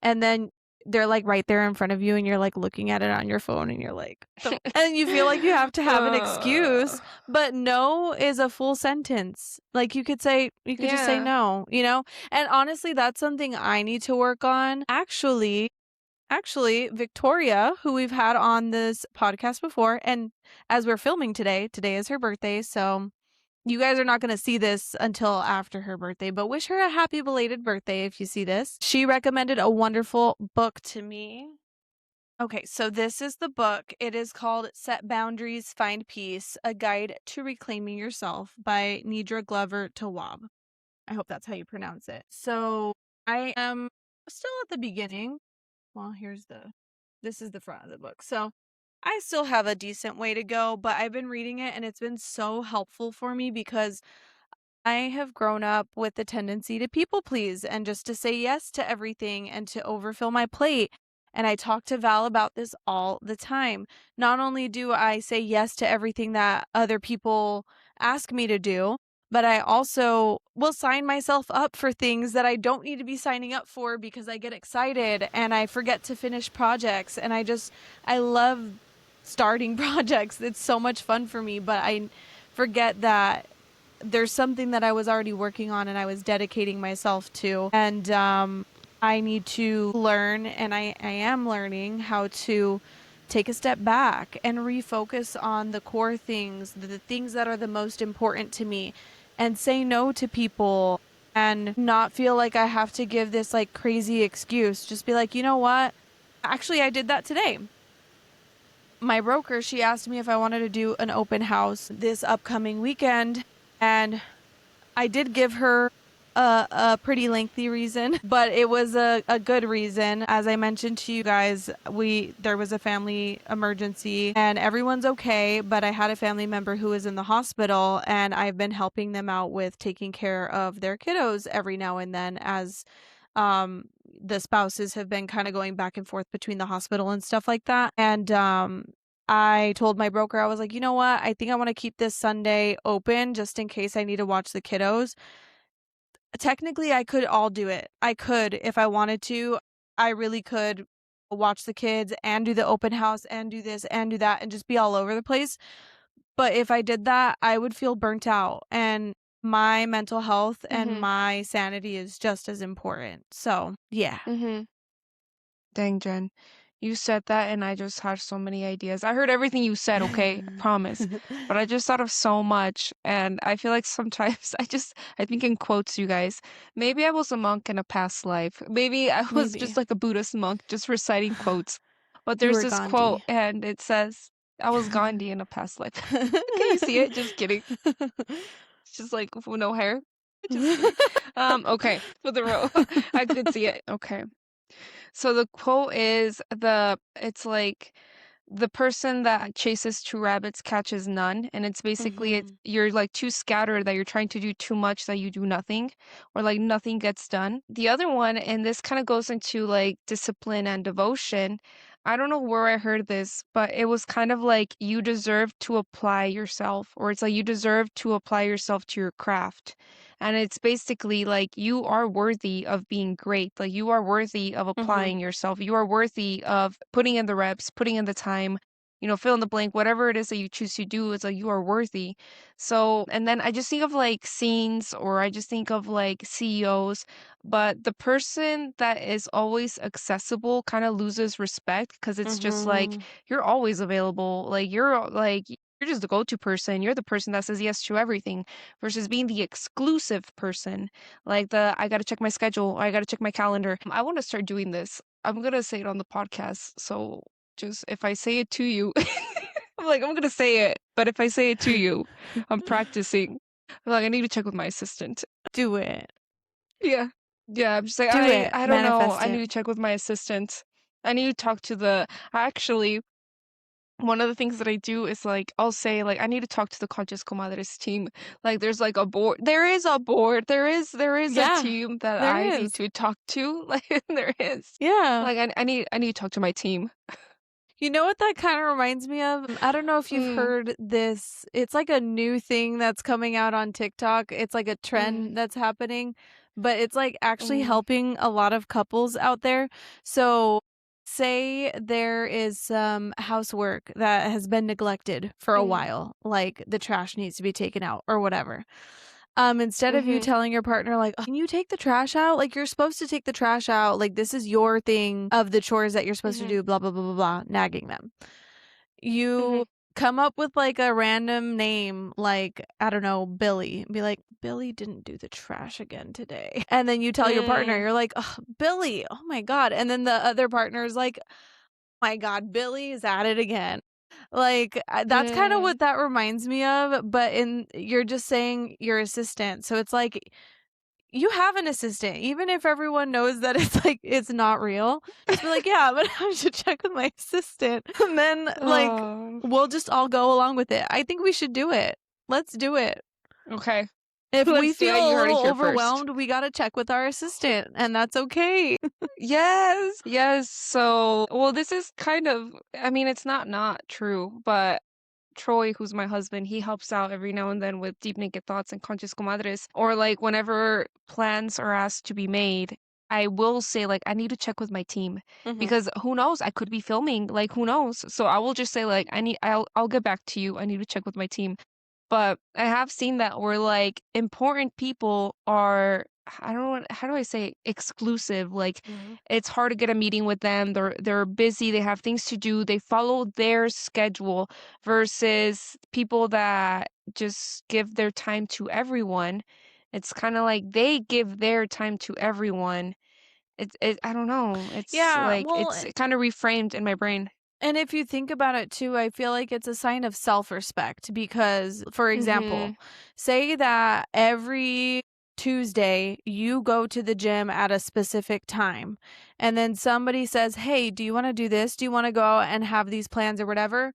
And then they're, like, right there in front of you, and you're, like, looking at it on your phone, and you're like, "Don't," and you feel like you have to have an Uh, excuse, but no is a full sentence. Like, you could just say yeah. no, you know? And honestly, that's something I need to work on. Actually, Victoria, who we've had on this podcast before, and as we're filming today is her birthday, so you guys are not going to see this until after her birthday, but wish her a happy belated birthday if you see this. She recommended a wonderful book to me. Okay, so this is the book. It is called Set Boundaries, Find Peace, A Guide to Reclaiming Yourself by Nidra Glover Tawwab. I hope that's how you pronounce it. So I am still at the beginning. Well, this is the front of the book. So I still have a decent way to go, but I've been reading it and it's been so helpful for me because I have grown up with the tendency to people please and just to say yes to everything and to overfill my plate. And I talk to Val about this all the time. Not only do I say yes to everything that other people ask me to do, but I also will sign myself up for things that I don't need to be signing up for because I get excited and I forget to finish projects. And I love starting projects. It's so much fun for me, but I forget that there's something that I was already working on and I was dedicating myself to. And I need to learn, and I am learning how to take a step back and refocus on the core things, the things that are the most important to me, and say no to people and not feel like I have to give this like crazy excuse. Just be like, you know what? Actually, I did that today. My broker, she asked me if I wanted to do an open house this upcoming weekend, and I did give her a pretty lengthy reason, but it was a good reason. As I mentioned to you guys, there was a family emergency and everyone's okay, but I had a family member who was in the hospital and I've been helping them out with taking care of their kiddos every now and then as the spouses have been kind of going back and forth between the hospital and stuff like that. And I told my broker, I was like, you know what? I think I want to keep this Sunday open just in case I need to watch the kiddos. Technically, I could all do it. I could if I wanted to. I really could watch the kids and do the open house and do this and do that and just be all over the place. But if I did that, I would feel burnt out. And my mental health and Mhm. my sanity is just as important. So, yeah. Mhm. Dang, Jen. You said that and I just had so many ideas. I heard everything you said, okay? I promise. But I just thought of so much and I feel like sometimes I think in quotes, you guys, maybe I was a monk in a past life. Maybe I was just Maybe. like a Buddhist monk just reciting quotes. But You there's were this quote Gandhi. and it says, I was Gandhi in a past life. Can you see it? Just kidding. It's just like with no hair. Just kidding. Okay, for the row. I could see it. Okay. So the quote is it's like the person that chases two rabbits catches none. And it's basically Mhm. you're like too scattered that you're trying to do too much that you do nothing or like nothing gets done. The other one, and this kind of goes into like discipline and devotion. I don't know where I heard this, but it was kind of like you deserve to apply yourself, or it's like you deserve to apply yourself to your craft. And it's basically like you are worthy of being great. Like you are worthy of Mhm. applying yourself. You are worthy of putting in the reps, putting in the time, fill in the blank, whatever it is that you choose to do, is like you are worthy. So, and then I just think of like scenes or I just think of like CEOs, but the person that is always accessible kind of loses respect because it's just like Mhm. you're always available. You're just the go-to person. You're the person that says yes to everything versus being the exclusive person. Like I got to check my schedule, or I got to check my calendar. I want to start doing this. I'm going to say it on the podcast. So just if I say it to you, I'm going to say it, but if I say it to you, I'm practicing. I need to check with my assistant. Do it. Yeah. Yeah, I'm just like Do it. I don't know. Manifest I need it. to check with my assistant. I need to talk to the actually one of the things that I do is, like, I'll say, like, "I need to talk to the Conscious Comadres team." Like, there's, like, a board there is a board, there is a Yeah, team that there I need is. to talk to, like, there is. Yeah. Like, I need to talk to my team. You know what that kinda reminds me of? I don't know if you've Mm, heard this, it's like a new thing that's coming out on TikTok, it's like a mm, trend that's happening, but it's, like, actually mm, helping a lot of couples out there. So, say there is some housework that has been neglected for a mm, while, like the trash needs to be taken out or whatever. Instead of you mhm, telling your partner, like, "Oh, can you take the trash out? Like, you're supposed to take the trash out. Like, this is your thing of the chores that you're supposed to mhm, do, blah, blah, blah, blah, blah," nagging them. You mhm, come up with, like, a random name, like, I don't know, Billy. Be like, "Billy didn't do the trash again today." And then you tell your partner, mm, you're like, "Ugh, Billy, oh my god." And then the other partner is like, my god, Billy is at it again. Like, that's kinda mm, what that reminds me of, but in you're just saying your assistant, so it's like, you have an assistant, even if everyone knows that it's, like, it's not real, just be like, "Yeah, I'm gonna have to check with my assistant," and then, like, oh, we'll just all go along with it. I think we should do it. Let's do it. okay. If we Let's do feel it, you a heard it little here first. overwhelmed, we gotta check with our assistant, and that's okay. Yes, yes, so well, this is kind of I mean, it's not true, but Troy, who's my husband, he helps out every now and then with Deep Naked Thoughts and Conscious Comadres, or like whenever plans are asked to be made, I will say like I need to check with my team Mhm, because who knows? I could be filming, like who knows? So I will just say like I'll get back to you. I need to check with my team. But I have seen that where like important people are I don't know how do I say exclusive? Like mhm. it's hard to get a meeting with them. They're busy, they have things to do, they follow their schedule versus people that just give their time to everyone. It's kind of like they give their time to everyone. I don't know. It's Yeah, like well, it's kind of reframed in my brain. and if you think about it too, I feel like it's a sign of self-respect because, for example, Mhm. say that every Tuesday you go to the gym at a specific time, and then somebody says, "Hey, do you want to do this? Do you want to go and have these plans or whatever?"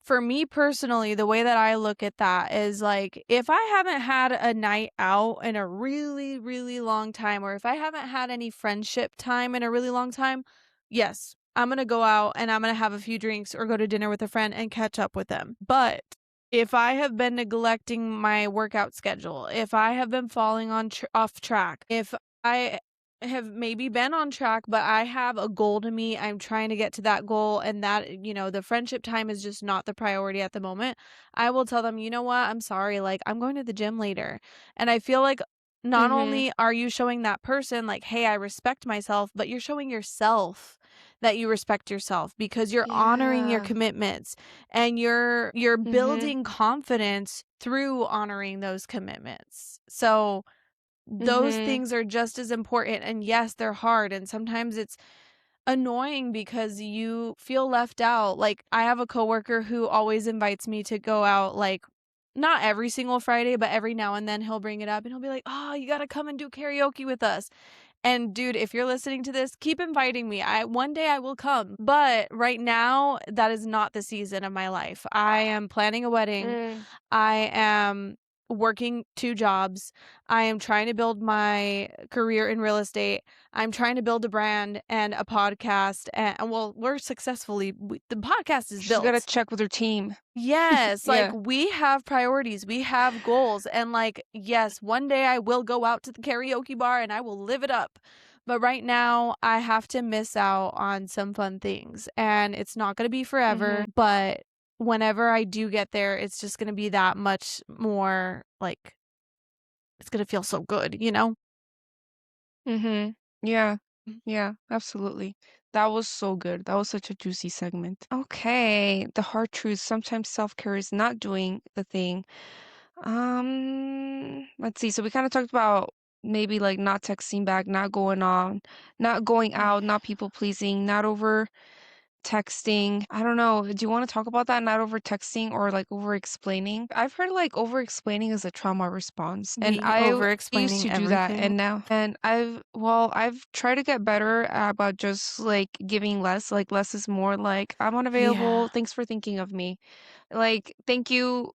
For me personally, the way that I look at that is like, if I haven't had a night out in a really, really long time, or if I haven't had any friendship time in a really long time, yes, I'm gonna go out and I'm gonna have a few drinks or go to dinner with a friend and catch up with them. But if I have been neglecting my workout schedule, if I have been falling on off track, if I have maybe been on track, but I have a goal to meet. I'm trying to get to that goal, and that, the friendship time is just not the priority at the moment. I will tell them, you know what? I'm sorry. Like, I'm going to the gym later. And I feel like not Mhm. only are you showing that person, like, hey, I respect myself, but you're showing yourself that you respect yourself because you're honoring your Yeah. commitments and you're Mhm. building confidence through honoring those commitments. So those Mhm. things are just as important, and yes, they're hard, and sometimes it's annoying because you feel left out. Like, I have a coworker who always invites me to go out, like, not every single Friday, but every now and then he'll bring it up and he'll be like, "Oh, you gotta come and do karaoke with us." And dude, if you're listening to this, keep inviting me. I one day I will come. But right now, that is not the season of my life. I am planning a wedding. Mm. I am working 2 jobs. I am trying to build my career in real estate. I'm trying to build a brand and a podcast, and well, we're successfully the podcast is She's gotta built. check with her team. Yes, like, Yeah. we have priorities, we have goals, and, like, yes, one day I will go out to the karaoke bar and I will live it up, but right now, I have to miss out on some fun things, and it's not gonna be Mhm. forever, but whenever I do get there, it's just gonna be that much more, like, it's gonna feel so good, you know? Mhm. Yeah. Yeah, absolutely. That was so good. That was such a juicy segment. Okay, the hard truth. Sometimes self-care is not doing the thing. Let's see. So we kind of talked about maybe like not texting back, not going on, not going out, not people pleasing, not over texting. I don't know. Do you want to talk about that? Not over texting or like over explaining. I've heard like over explaining is a trauma response. And Me I over used explaining to do that everything. and now and I've tried to get better about just like giving less. Like less is more, like I'm Yeah. unavailable. Thanks for thinking of me. Like thank you.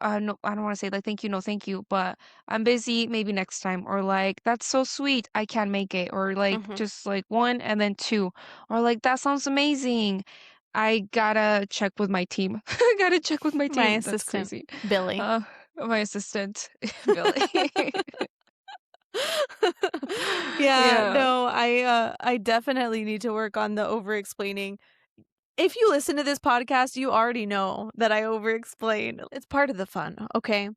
No, I don't want to say like thank you, no thank you, but I'm busy, maybe next time. Or like that's so sweet, I can't make it. Or like Mhm. just like one and then two. Or like that sounds amazing. I gotta check with my team. I gotta check with my My team. That's assistant, crazy. Billy. Uh, my assistant, Billy. Yeah, Yeah. no, I definitely need to work on the over explaining. If you listen to this podcast, you already know that I over explain. It's part of the fun, okay?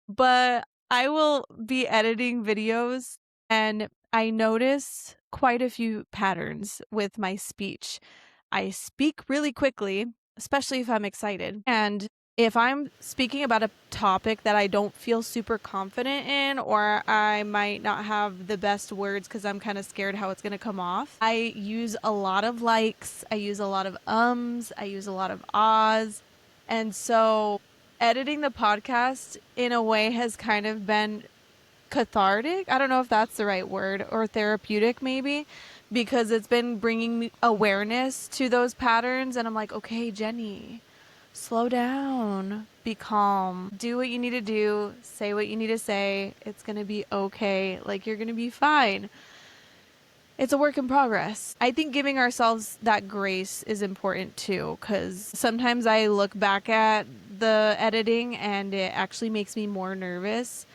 But I will be editing videos and I notice quite a few patterns with my speech. I speak really quickly, especially if I'm excited. And if I'm speaking about a topic that I don't feel super confident in, or I might not have the best words because I'm kind of scared how it's going to come off, I use a lot of likes, I use a lot of ums, I use a lot of ahs. And so editing the podcast in a way has kind of been cathartic. I don't know if that's the right word, or therapeutic maybe, because it's been bringing me awareness to those patterns. And I'm like, okay, Jeni, slow down, be calm, do what you need to do, say what you need to say. It's going to be okay. Like, you're going to be fine. It's a work in progress. I think giving ourselves that grace is important too, because sometimes I look back at the editing and it actually makes me more nervous,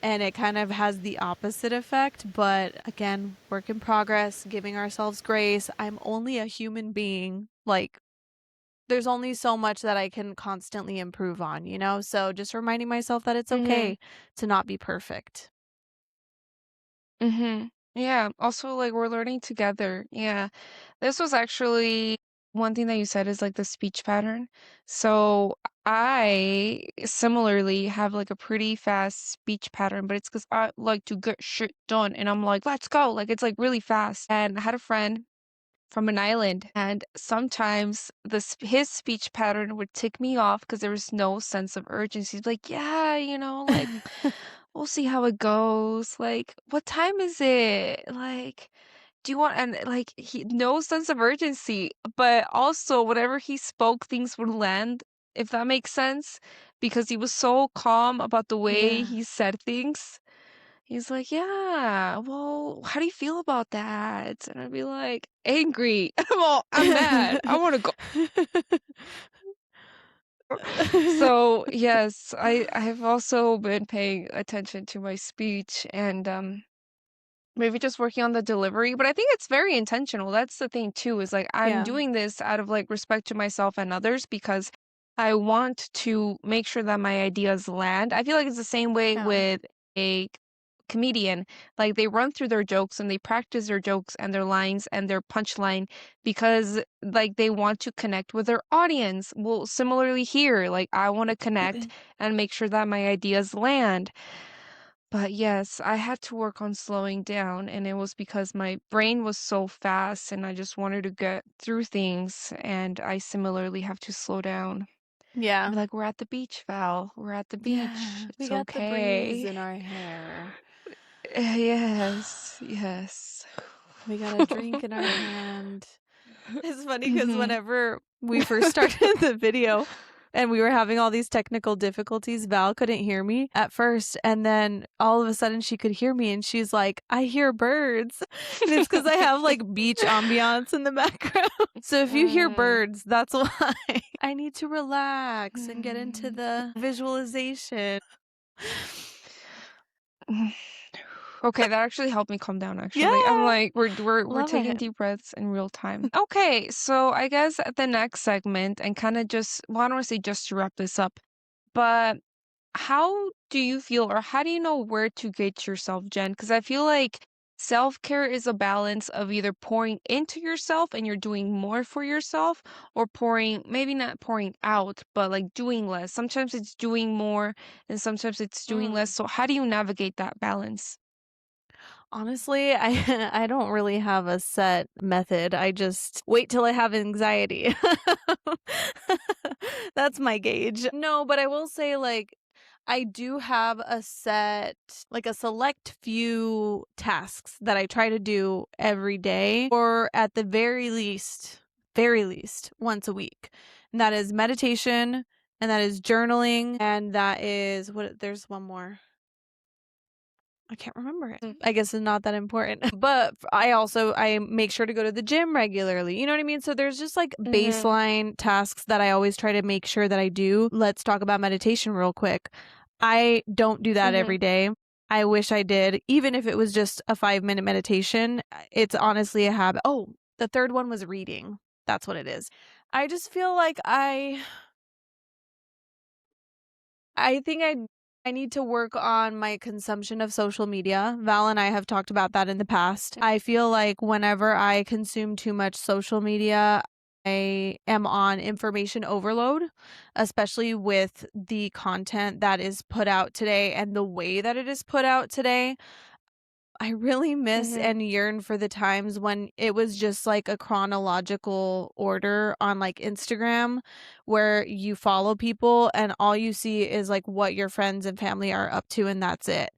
and it kind of has the opposite effect. But again, work in progress, giving ourselves grace. I'm only a human being. Like, there's only so much that I can constantly improve on, you know? So just reminding myself that it's Mhm. okay to not be perfect. Mhm. Yeah. Also, like we're learning together. Yeah. This was actually one thing that you said is like the speech pattern. So I similarly have like a pretty fast speech pattern, but it's because I like to get shit done and I'm like, let's go. Like it's like really fast. And I had a friend from an island, and sometimes his speech pattern would tick me off because there was no sense of urgency. He's like, yeah, like we'll see how it goes. Like, what time is it? Like, do you want, and like he no sense of urgency, but also whatever he spoke, things would land, if that makes sense, because he was so calm about the way Yeah. he said things. He's like, "Yeah, well, how do you feel about that?" And I'd be like, "Angry." Well, I'm mad. I wanna go. So, yes, I have also been paying attention to my speech and, maybe just working on the delivery, but I think it's very intentional. That's the thing too, is like I'm Yeah. doing this out of like respect to myself and others because I want to make sure that my ideas land. I feel like it's the same way Yeah. with a comedian. Like they run through their jokes and they practice their jokes and their lines and their punchline because like they want to connect with their audience. Well, similarly here, like I want to connect and make sure that my ideas land. But yes, I had to work on slowing down, and it was because my brain was so fast and I just wanted to get through things, and I similarly have to slow down. Yeah. Be like, "We're at the beach, Val. We're at the beach. Yeah. We It's got the breeze okay." in our hair. Yes, yes. We got a drink in our hand. It's funny because Mhm. whenever we first started the video and we were having all these technical difficulties, Val couldn't hear me at first. And then all of a sudden she could hear me and she's like, I hear birds. And it's because I have like beach ambiance in the background. So if you hear Mm. birds, that's why. I need to relax and get into the visualization. Okay, that actually helped me calm down, actually. I'm Yeah, like, we're love taking it. deep breaths in real time. Okay, so I guess at the next segment and kind of just, well, I don't want to say just to wrap this up, but how do you feel or how do you know where to get yourself, Jen? Because I feel like self-care is a balance of either pouring into yourself and you're doing more for yourself or pouring, maybe not pouring out, but like doing less. Sometimes it's doing more and sometimes it's doing less. Mm. So how do you navigate that balance? Honestly, I I don't really have a set method. I just wait till I have anxiety. That's my gauge. No, but I will say, like, I do have a set, like a select few tasks that I try to do every day, or at the very least once a week. And that is meditation, and that is journaling, and that is what, there's one more. I can't remember it. I guess it's not that important. But I make sure to go to the gym regularly. You know what I mean? So there's just like Mhm. baseline tasks that I always try to make sure that I do. Let's talk about meditation real quick. I don't do that Mhm. every day. I wish I did, even if it was just a 5-minute meditation. It's honestly a habit. Oh, the third one was reading. That's what it is. I just feel like I think I need to work on my consumption of social media. Val and I have talked about that in the past. I feel like whenever I consume too much social media, I am on information overload, especially with the content that is put out today and the way that it is put out today. I really miss Mhm. and yearn for the times when it was just like a chronological order on like Instagram where you follow people and all you see is like what your friends and family are up to and that's it.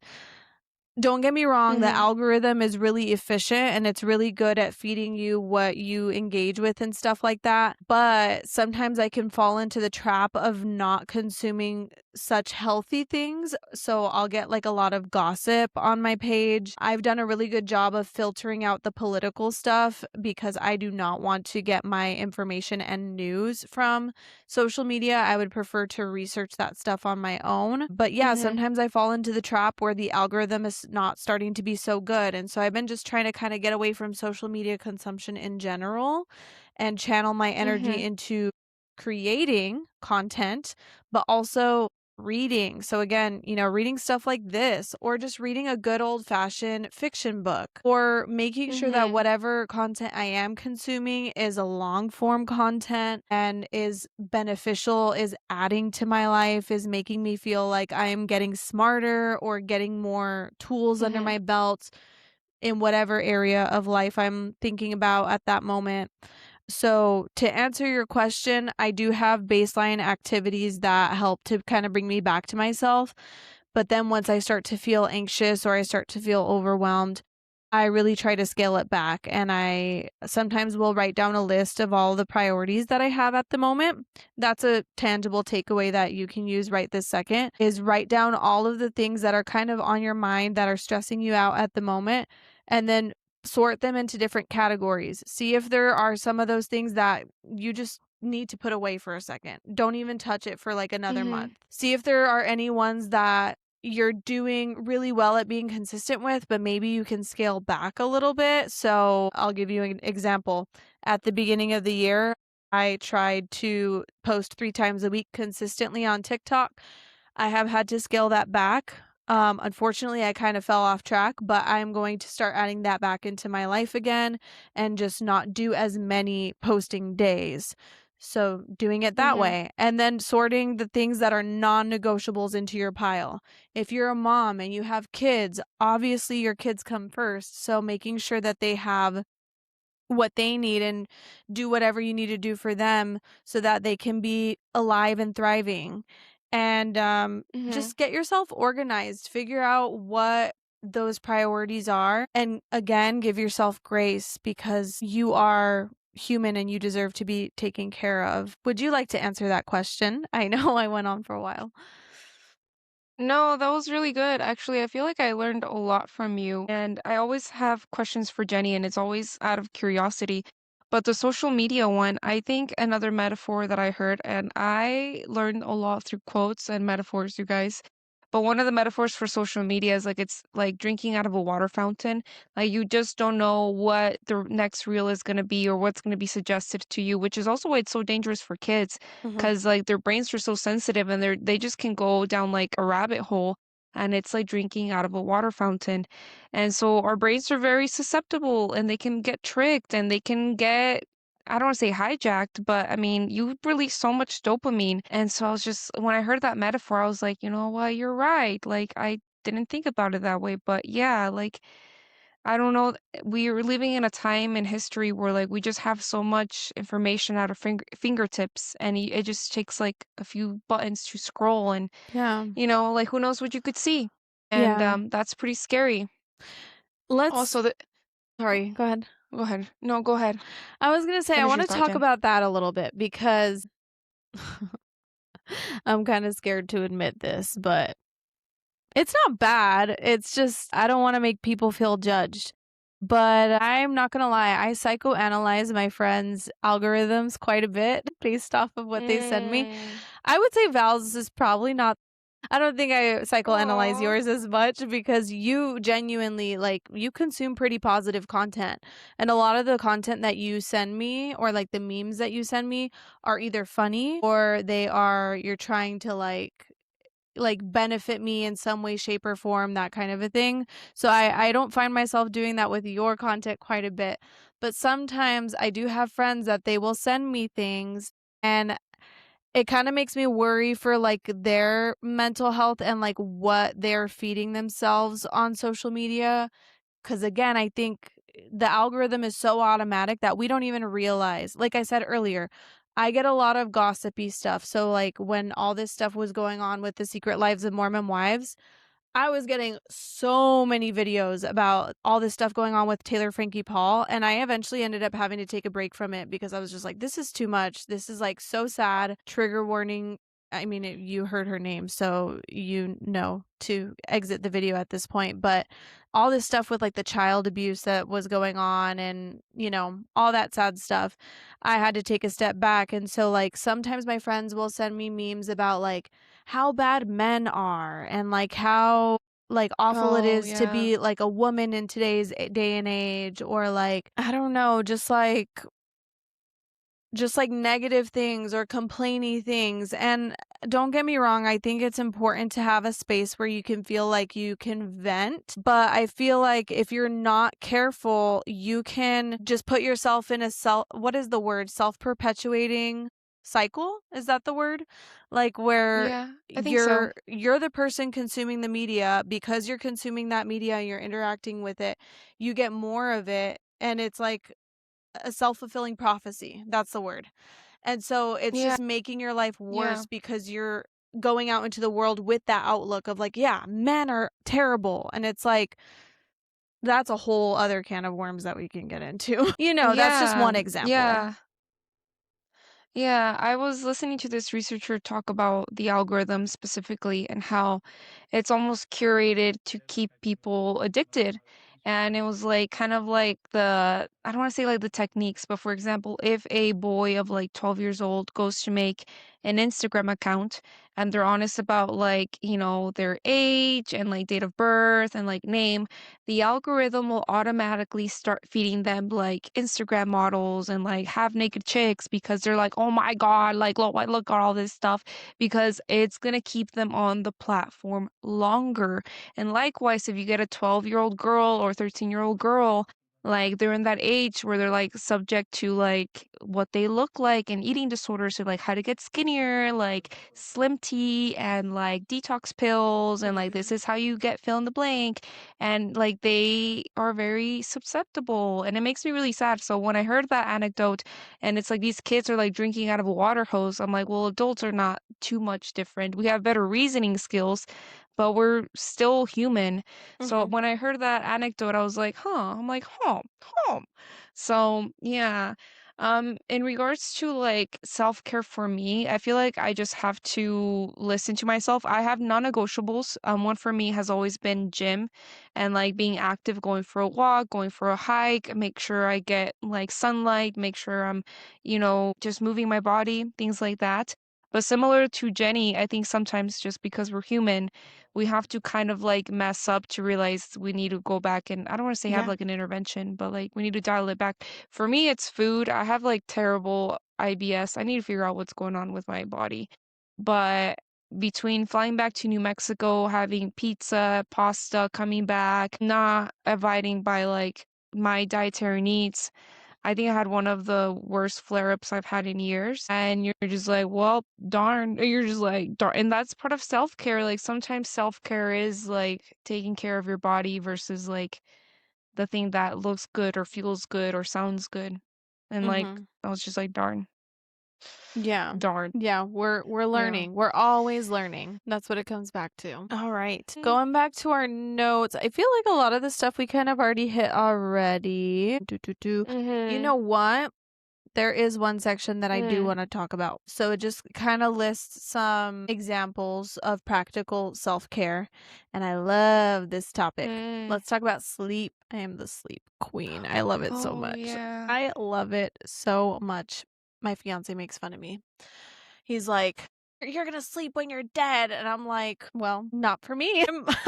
Don't get me wrong, the Mhm. algorithm is really efficient and it's really good at feeding you what you engage with and stuff like that. But sometimes I can fall into the trap of not consuming such healthy things. So I'll get like a lot of gossip on my page. I've done a really good job of filtering out the political stuff because I do not want to get my information and news from social media. I would prefer to research that stuff on my own. But yeah, Mhm. sometimes I fall into the trap where the algorithm is not starting to be so good. And so I've been just trying to kind of get away from social media consumption in general and channel my energy Mhm. into creating content, but also reading. So again, reading stuff like this or just reading a good old fashioned fiction book or making sure that Mhm. whatever content I am consuming is a long form content and is beneficial, is adding to my life, is making me feel like I am getting smarter or getting more tools under Mhm. my belt in whatever area of life I'm thinking about at that moment. So, to answer your question, I do have baseline activities that help to kind of bring me back to myself. But then once I start to feel anxious or I start to feel overwhelmed, I really try to scale it back. And I sometimes will write down a list of all the priorities that I have at the moment. That's a tangible takeaway that you can use right this second is write down all of the things that are kind of on your mind that are stressing you out at the moment and then sort them into different categories. See if there are some of those things that you just need to put away for a second. Don't even touch it for like another Mhm. month. See if there are any ones that you're doing really well at being consistent with, but maybe you can scale back a little bit. So I'll give you an example. At the beginning of the year, I tried to post 3 times a week consistently on TikTok. I have had to scale that back. Unfortunately, I kind of fell off track, but I'm going to start adding that back into my life again and just not do as many posting days. So, doing it that Mhm. way and then sorting the things that are non negotiables into your pile. If you're a mom and you have kids, obviously your kids come first. So, making sure that they have what they need and do whatever you need to do for them so that they can be alive and thriving. And Mhm. just get yourself organized, figure out what those priorities are. And again, give yourself grace because you are human and you deserve to be taken care of. Would you like to answer that question? I know I went on for a while. No, that was really good. Actually, I feel like I learned a lot from you. And I always have questions for Jenny, and it's always out of curiosity. But the social media one, I think another metaphor that I heard, and I learned a lot through quotes and metaphors, you guys. But one of the metaphors for social media is like it's like drinking out of a water fountain. Like you just don't know what the next reel is going to be or what's going to be suggested to you, which is also why it's so dangerous for kids Mhm. 'cause, like, their brains are so sensitive and they just can go down, like, a rabbit hole, and it's like drinking out of a water fountain, and so our brains are very susceptible, and they can get tricked, and they can get I don't wanna say hijacked, but, I mean, you release so much dopamine, and so I was just when I heard that metaphor, I was like, "You know what? You're right." Like, I didn't think about it that way, but yeah, like I don't know, we're living in a time in history where, like, we just have so much information at our fingertips, and it just takes, like, a few buttons to scroll and, Yeah. like, who knows what you could see, and, Yeah. that's pretty scary. Let's Also, the oh, sorry, go ahead. go ahead. No, go ahead. I was gonna say I Finish your wanna thought, talk Jen. about that a little bit because I'm kinda scared to admit this, but it's not bad. It's just I don't wanna make people feel judged. But I'm not gonna lie, I psychoanalyze my friends' algorithms quite a bit based off of what they send me. Mm. I would say Val's is probably not. I don't think I psychoanalyze Aw. yours as much because you genuinely, like, you consume pretty positive content, and a lot of the content that you send me or, like, the memes that you send me are either funny or they are you're trying to, like, benefit me in some way, shape, or form, that kind of a thing. So I don't find myself doing that with your content quite a bit, but sometimes I do have friends that they will send me things, and it kinda makes me worry for, like, their mental health and, like, what they're feeding themselves on social media. Because again, I think the algorithm is so automatic that we don't even realize. Like I said earlier, I get a lot of gossipy stuff, so, like, when all this stuff was going on with the Secret Lives of Mormon Wives, I was getting so many videos about all this stuff going on with Taylor Frankie Paul, and I eventually ended up having to take a break from it because I was just like, "This is too much. This is, like, so sad." Trigger warning. I mean, you heard her name, so you know to exit the video at this point, but all this stuff with, like, the child abuse that was going on and, all that sad stuff, I had to take a step back, and so, like, sometimes my friends will send me memes about, like, how bad men are and, like, how, like, awful it Oh, is to yeah. be, like, a woman in today's day and age, or, like, I don't know, just like negative things or complainy things. And don't get me wrong, I think it's important to have a space where you can feel like you can vent. But I feel like if you're not careful, you can just put yourself in a what is the word? Self perpetuating cycle? Is that the word? Like where Yeah, I think so. you're the person consuming the media. Because you're consuming that media, you're interacting with it, you get more of it, and it's like a self-fulfilling prophecy, that's the word. And so it's Yeah, just making your life yeah. worse because you're going out into the world with that outlook of like, yeah, men are terrible. And it's like, that's a whole other can of worms that we can get into. That's just Yeah, one example. yeah. Yeah, I was listening to this researcher talk about the algorithm specifically and how it's almost curated to keep people addicted. And it was like kind of like I don't want to say like the techniques, but for example, if a boy of like 12 years old goes to make an Instagram account and they're honest about like, their age and like date of birth and like name, the algorithm will automatically start feeding them like Instagram models and like half naked chicks because they're like, oh my God, like look at all this stuff because it's gonna keep them on the platform longer. And likewise, if you get a 12-year-old girl or 13-year-old girl, like they're in that age where they're like subject to like what they look like and eating disorders, so like how to get skinnier, like slim tea and like detox pills, and like this Mhm. is how you get fill in the blank, and like they are very susceptible, and it makes me really sad. So when I heard that anecdote and it's like these kids are like drinking out of a water hose, I'm like, well, adults are not too much different. We have better reasoning skills, but we're still human. So Mhm. when I heard that anecdote, I was like, huh. I'm like, huh. So yeah. In regards to like self-care for me, I feel like I just have to listen to myself. I have non-negotiables. One for me has always been gym and like being active, going for a walk, going for a hike, make sure I get like sunlight, make sure I'm, just moving my body, things like that. But similar to Jenny, I think sometimes just because we're human, we have to kind of like mess up to realize we need to go back and I don't want to say have Yeah. like an intervention, but like we need to dial it back. For me, it's food. I have like terrible IBS. I need to figure out what's going on with my body. But between flying back to New Mexico, having pizza, pasta, coming back, not abiding by like my dietary needs, I think I had one of the worst flare-ups I've had in years. And you're just like, well, darn. You're just like, darn. And that's part of self-care. Like sometimes self-care is like taking care of your body versus like the thing that looks good or feels good or sounds good. And like Mhm. I was just like, darn, Yeah. darn. Yeah, we're Yeah. learning. We're always learning. That's what it comes back to. All right. Mm. Going back to our notes, I feel like a lot of the stuff we kind of already hit already. Do, do, do. You Mhm. know what? There is one section that I do Mm. want to talk about. So it just kind of lists some examples of practical self-care, and I love this topic. Mm. Let's talk about sleep. I am the sleep queen. I love it so Oh much. yeah. I love it so much. My fiance makes fun of me. He's like, "You're gonna sleep when you're dead." And I'm like, "Well, not for me."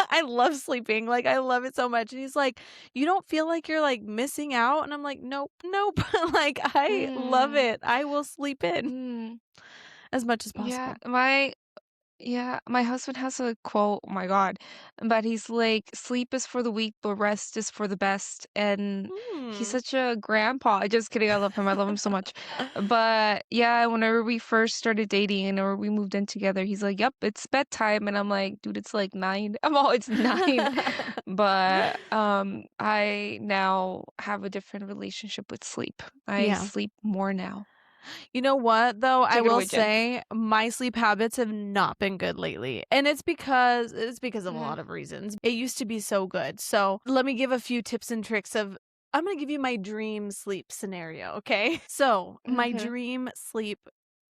I love sleeping. Like, I love it so much. And he's like, "You don't feel like you're like missing out?" And I'm like, "Nope, nope." Like, I love Mm. it. I will sleep in Mm. as much as Yeah, possible. my husband has a quote, oh my God, but he's like, "Sleep is for the weak, but rest is for the best." And he's Hmm. such a grandpa. Just kidding, I love him. I love him so much. But yeah, whenever we first started dating and or we moved in together, he's like, "Yep, it's bedtime." And I'm like, "Dude, it's like 9." I'm all, "It's 9." But I now have a different relationship with sleep. I Yeah. sleep more now. You know what, though? I Take it will away, Jen. say my sleep habits have not been good lately. And it's because of a Mhm. lot of reasons. It used to be so good. So, let me give a few tips and tricks of I'm going to give you my dream sleep scenario, okay? So, my Mhm. dream sleep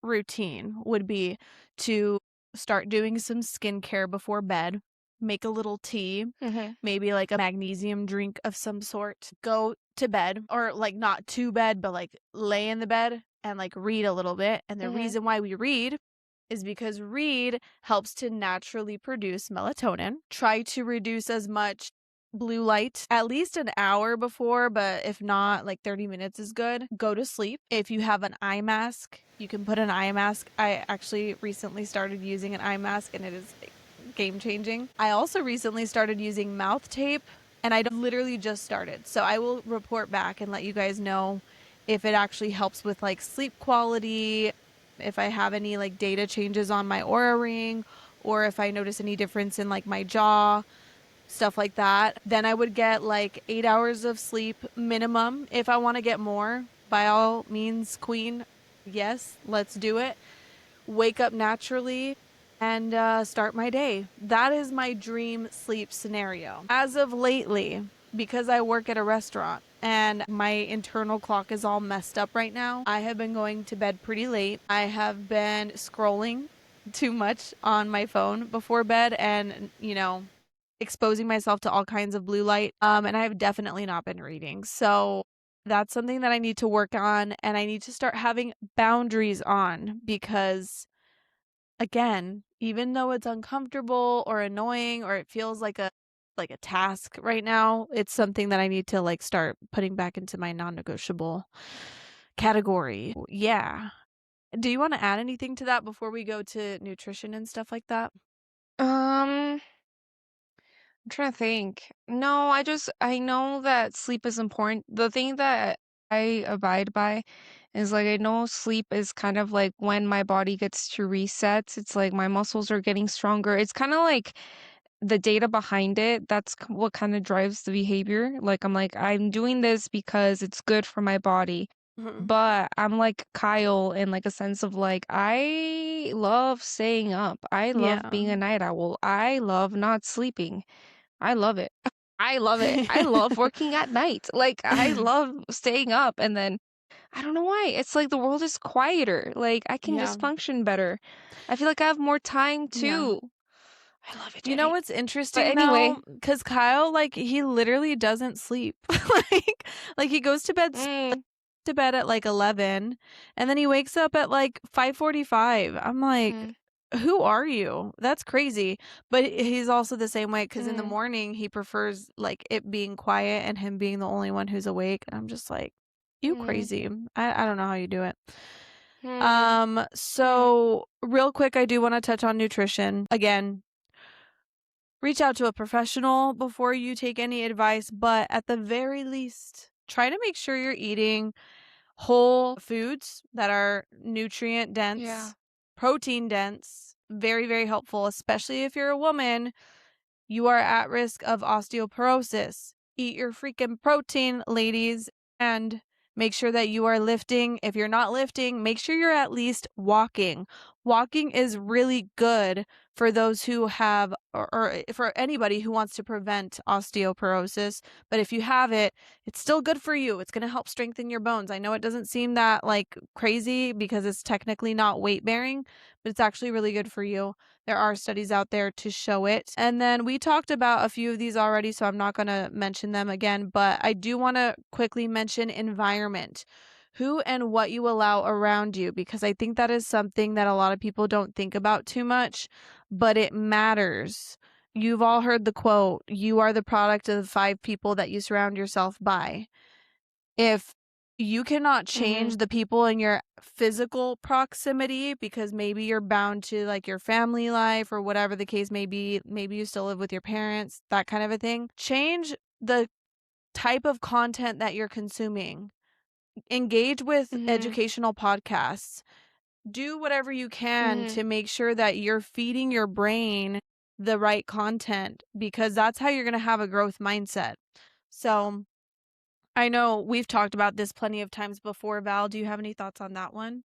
routine would be to start doing some skincare before bed, make a little tea, Mhm. maybe like a magnesium drink of some sort, go to bed or like not to bed, but like lay in the bed and like read a little bit. And the Mhm. reason why we read is because read helps to naturally produce melatonin. Try to reduce as much blue light at least an hour before, but if not, like 30 minutes is good. Go to sleep. If you have an eye mask, you can put an eye mask. I actually recently started using an eye mask and it is game changing. I also recently started using mouth tape and I literally just started. So I will report back and let you guys know if it actually helps with like sleep quality, if I have any like data changes on my Aura ring, or if I notice any difference in like my jaw, stuff like that. Then I would get like 8 hours of sleep minimum. If I want to get more, by all means, queen, yes, let's do it. Wake up naturally and start my day. That is my dream sleep scenario. As of lately, because I work at a restaurant and my internal clock is all messed up right now, I have been going to bed pretty late. I have been scrolling too much on my phone before bed and, exposing myself to all kinds of blue light. And I've definitely not been reading. So that's something that I need to work on and I need to start having boundaries on because again, even though it's uncomfortable or annoying or it feels like a task right now, it's something that I need to like start putting back into my non-negotiable category. Yeah. Do you want to add anything to that before we go to nutrition and stuff like that? Um, I'm trying to think. No, I know that sleep is important. The thing that I abide by is like I know sleep is kind of like when my body gets to reset. It's like my muscles are getting stronger. It's kind of like the data behind it. That's what kind of drives the behavior. Like I'm like I'm doing this because it's good for my body. Mhm. But I'm like Kyle in like a sense of like I love staying up. I love Yeah. being a night owl. I love not sleeping. I love it. I love it. I love working at night. Like, I love staying up, and then I don't know why. It's like the world is quieter. Like, I can Yeah. just function better. I feel like I have more time Yeah. too. I love it, You know Jenny. what's But interesting anyway, though? Because Kyle, like, he literally doesn't sleep. like he goes mm, to bed at like 11 and then he wakes up at like 5:45. I'm like, mm, who are you? That's crazy. But he's also the same way because in the mm, morning he prefers like it being quiet and him being the only one who's awake. And I'm just like, you mm, crazy. I don't know how you do it. mm, mm, So real quick, I do want to touch on nutrition. Again, reach out to a professional before you take any advice, but at the very least, try to make sure you're eating whole foods that are nutrient yeah. dense, protein dense, very, very helpful, especially if you're a woman. You are at risk of osteoporosis. Eat your freaking protein, ladies, and make sure that you are lifting. If you're not lifting, make sure you're at least walking. Walking is really good for those who have, or for anybody who wants to prevent osteoporosis. But if you have it, it's still good for you. It's going to help strengthen your bones. I know it doesn't seem that like crazy because it's technically not weight bearing, but it's actually really good for you. There are studies out there to show it. And then we talked about a few of these already, so I'm not going to mention them again, but I do want to quickly mention environment. Who and what you allow around you, because I think that is something that a lot of people don't think about too much, but it matters. You've all heard the quote, you are the product of the 5 people that you surround yourself by. If you cannot Mhm. change the people in your physical proximity because maybe you're bound to, like, your family life or whatever the case may be, maybe you still live with your parents, that kind of a thing. Change the type of content that you're consuming. Engage with Mhm. educational podcasts. Do whatever you can Mhm. to make sure that you're feeding your brain the right content because that's how you're gonna have a growth mindset. So I know we've talked about this plenty of times before, Val. Do you have any thoughts on that one?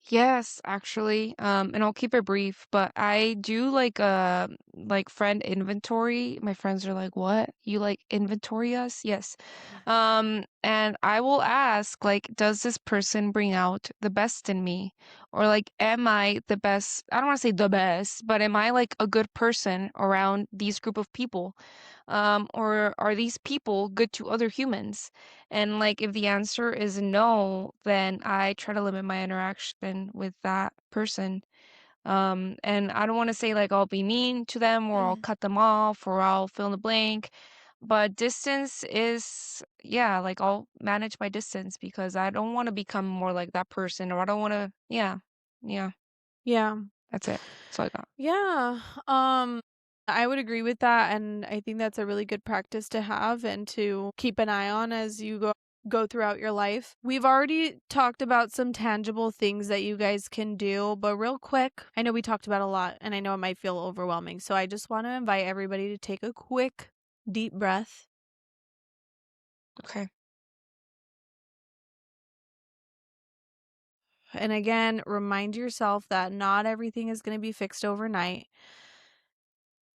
Yes, actually, and I'll keep it brief, but I do like friend inventory. My friends are like, "What? You like inventory us?" Yes. And I will ask like, does this person bring out the best in me? Or like, am I the best? I don't want to say the best, but am I like a good person around these group of people? Or are these people good to other humans? And like if the answer is no, then I try to limit my interaction with that person. And I don't want to say like I'll be mean to them or I'll Mhm. cut them off or I'll fill in the blank. But distance is, yeah, like I'll manage my distance because I don't want to become more like that person or I don't want to, yeah, yeah, Yeah. that's it. That's all I got. Yeah. Um, I would agree with that, and I think that's a really good practice to have and to keep an eye on as you go throughout your life. We've already talked about some tangible things that you guys can do, but real quick, I know we talked about a lot and I know it might feel overwhelming. So I just want to invite everybody to take a quick deep breath. Okay. And again, remind yourself that not everything is going to be fixed overnight.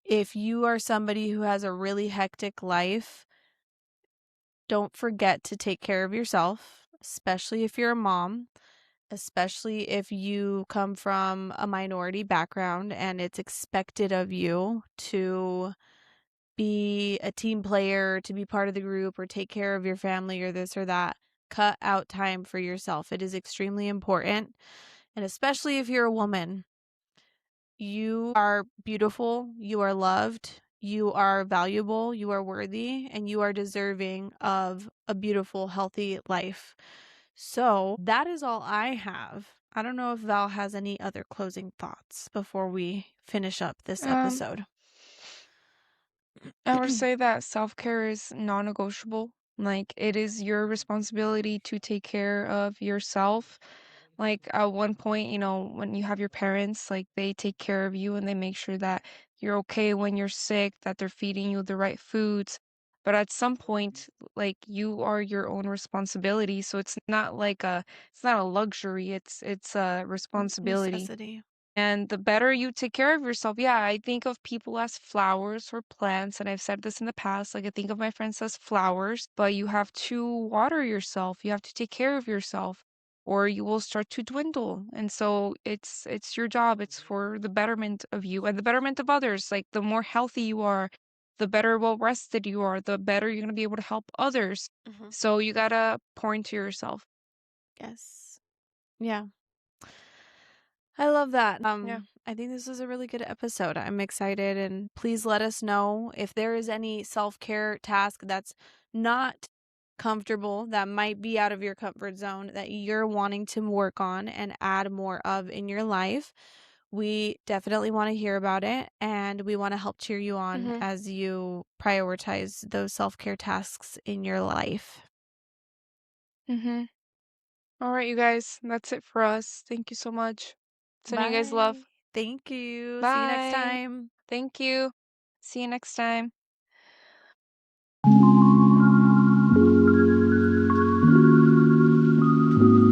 If you are somebody who has a really hectic life, don't forget to take care of yourself, especially if you're a mom, especially if you come from a minority background and it's expected of you to be a team player, to be part of the group, or take care of your family, or this or that. Cut out time for yourself. It is extremely important. And especially if you're a woman, you are beautiful, you are loved, you are valuable, you are worthy, and you are deserving of a beautiful, healthy life. So that is all I have. I don't know if Val has any other closing thoughts before we finish up this Um, episode. I would say that self-care is non-negotiable. Like, it is your responsibility to take care of yourself. Like, at one point, when you have your parents, like, they take care of you and they make sure that you're okay when you're sick, that they're feeding you the right foods. But at some point, like, you are your own responsibility. So it's not a luxury. It's a responsibility. Necessity. And the better you take care of yourself, yeah, I think of people as flowers or plants, and I've said this in the past, like I think of my friends as flowers, but you have to water yourself. You have to take care of yourself, or you will start to dwindle. And so it's your job. It's for the betterment of you and the betterment of others. Like the more healthy you are, the better well rested you are, the better you're gonna be able to help others. Hmm. So you gotta pour into yourself. Yes. Yeah. I love that. Yeah. I think this is a really good episode. I'm excited, and please let us know if there is any self-care task that's not comfortable, that might be out of your comfort zone, that you're wanting to work on and add more of in your life. We definitely want to hear about it, and we want to help cheer you on Mm-hmm. as you prioritize those self-care tasks in your life. Mm-hmm. All right, you guys, that's it for us. Thank you so much. Send you guys Bye. love. Thank you. See you next Bye. time. Thank you. See you next time.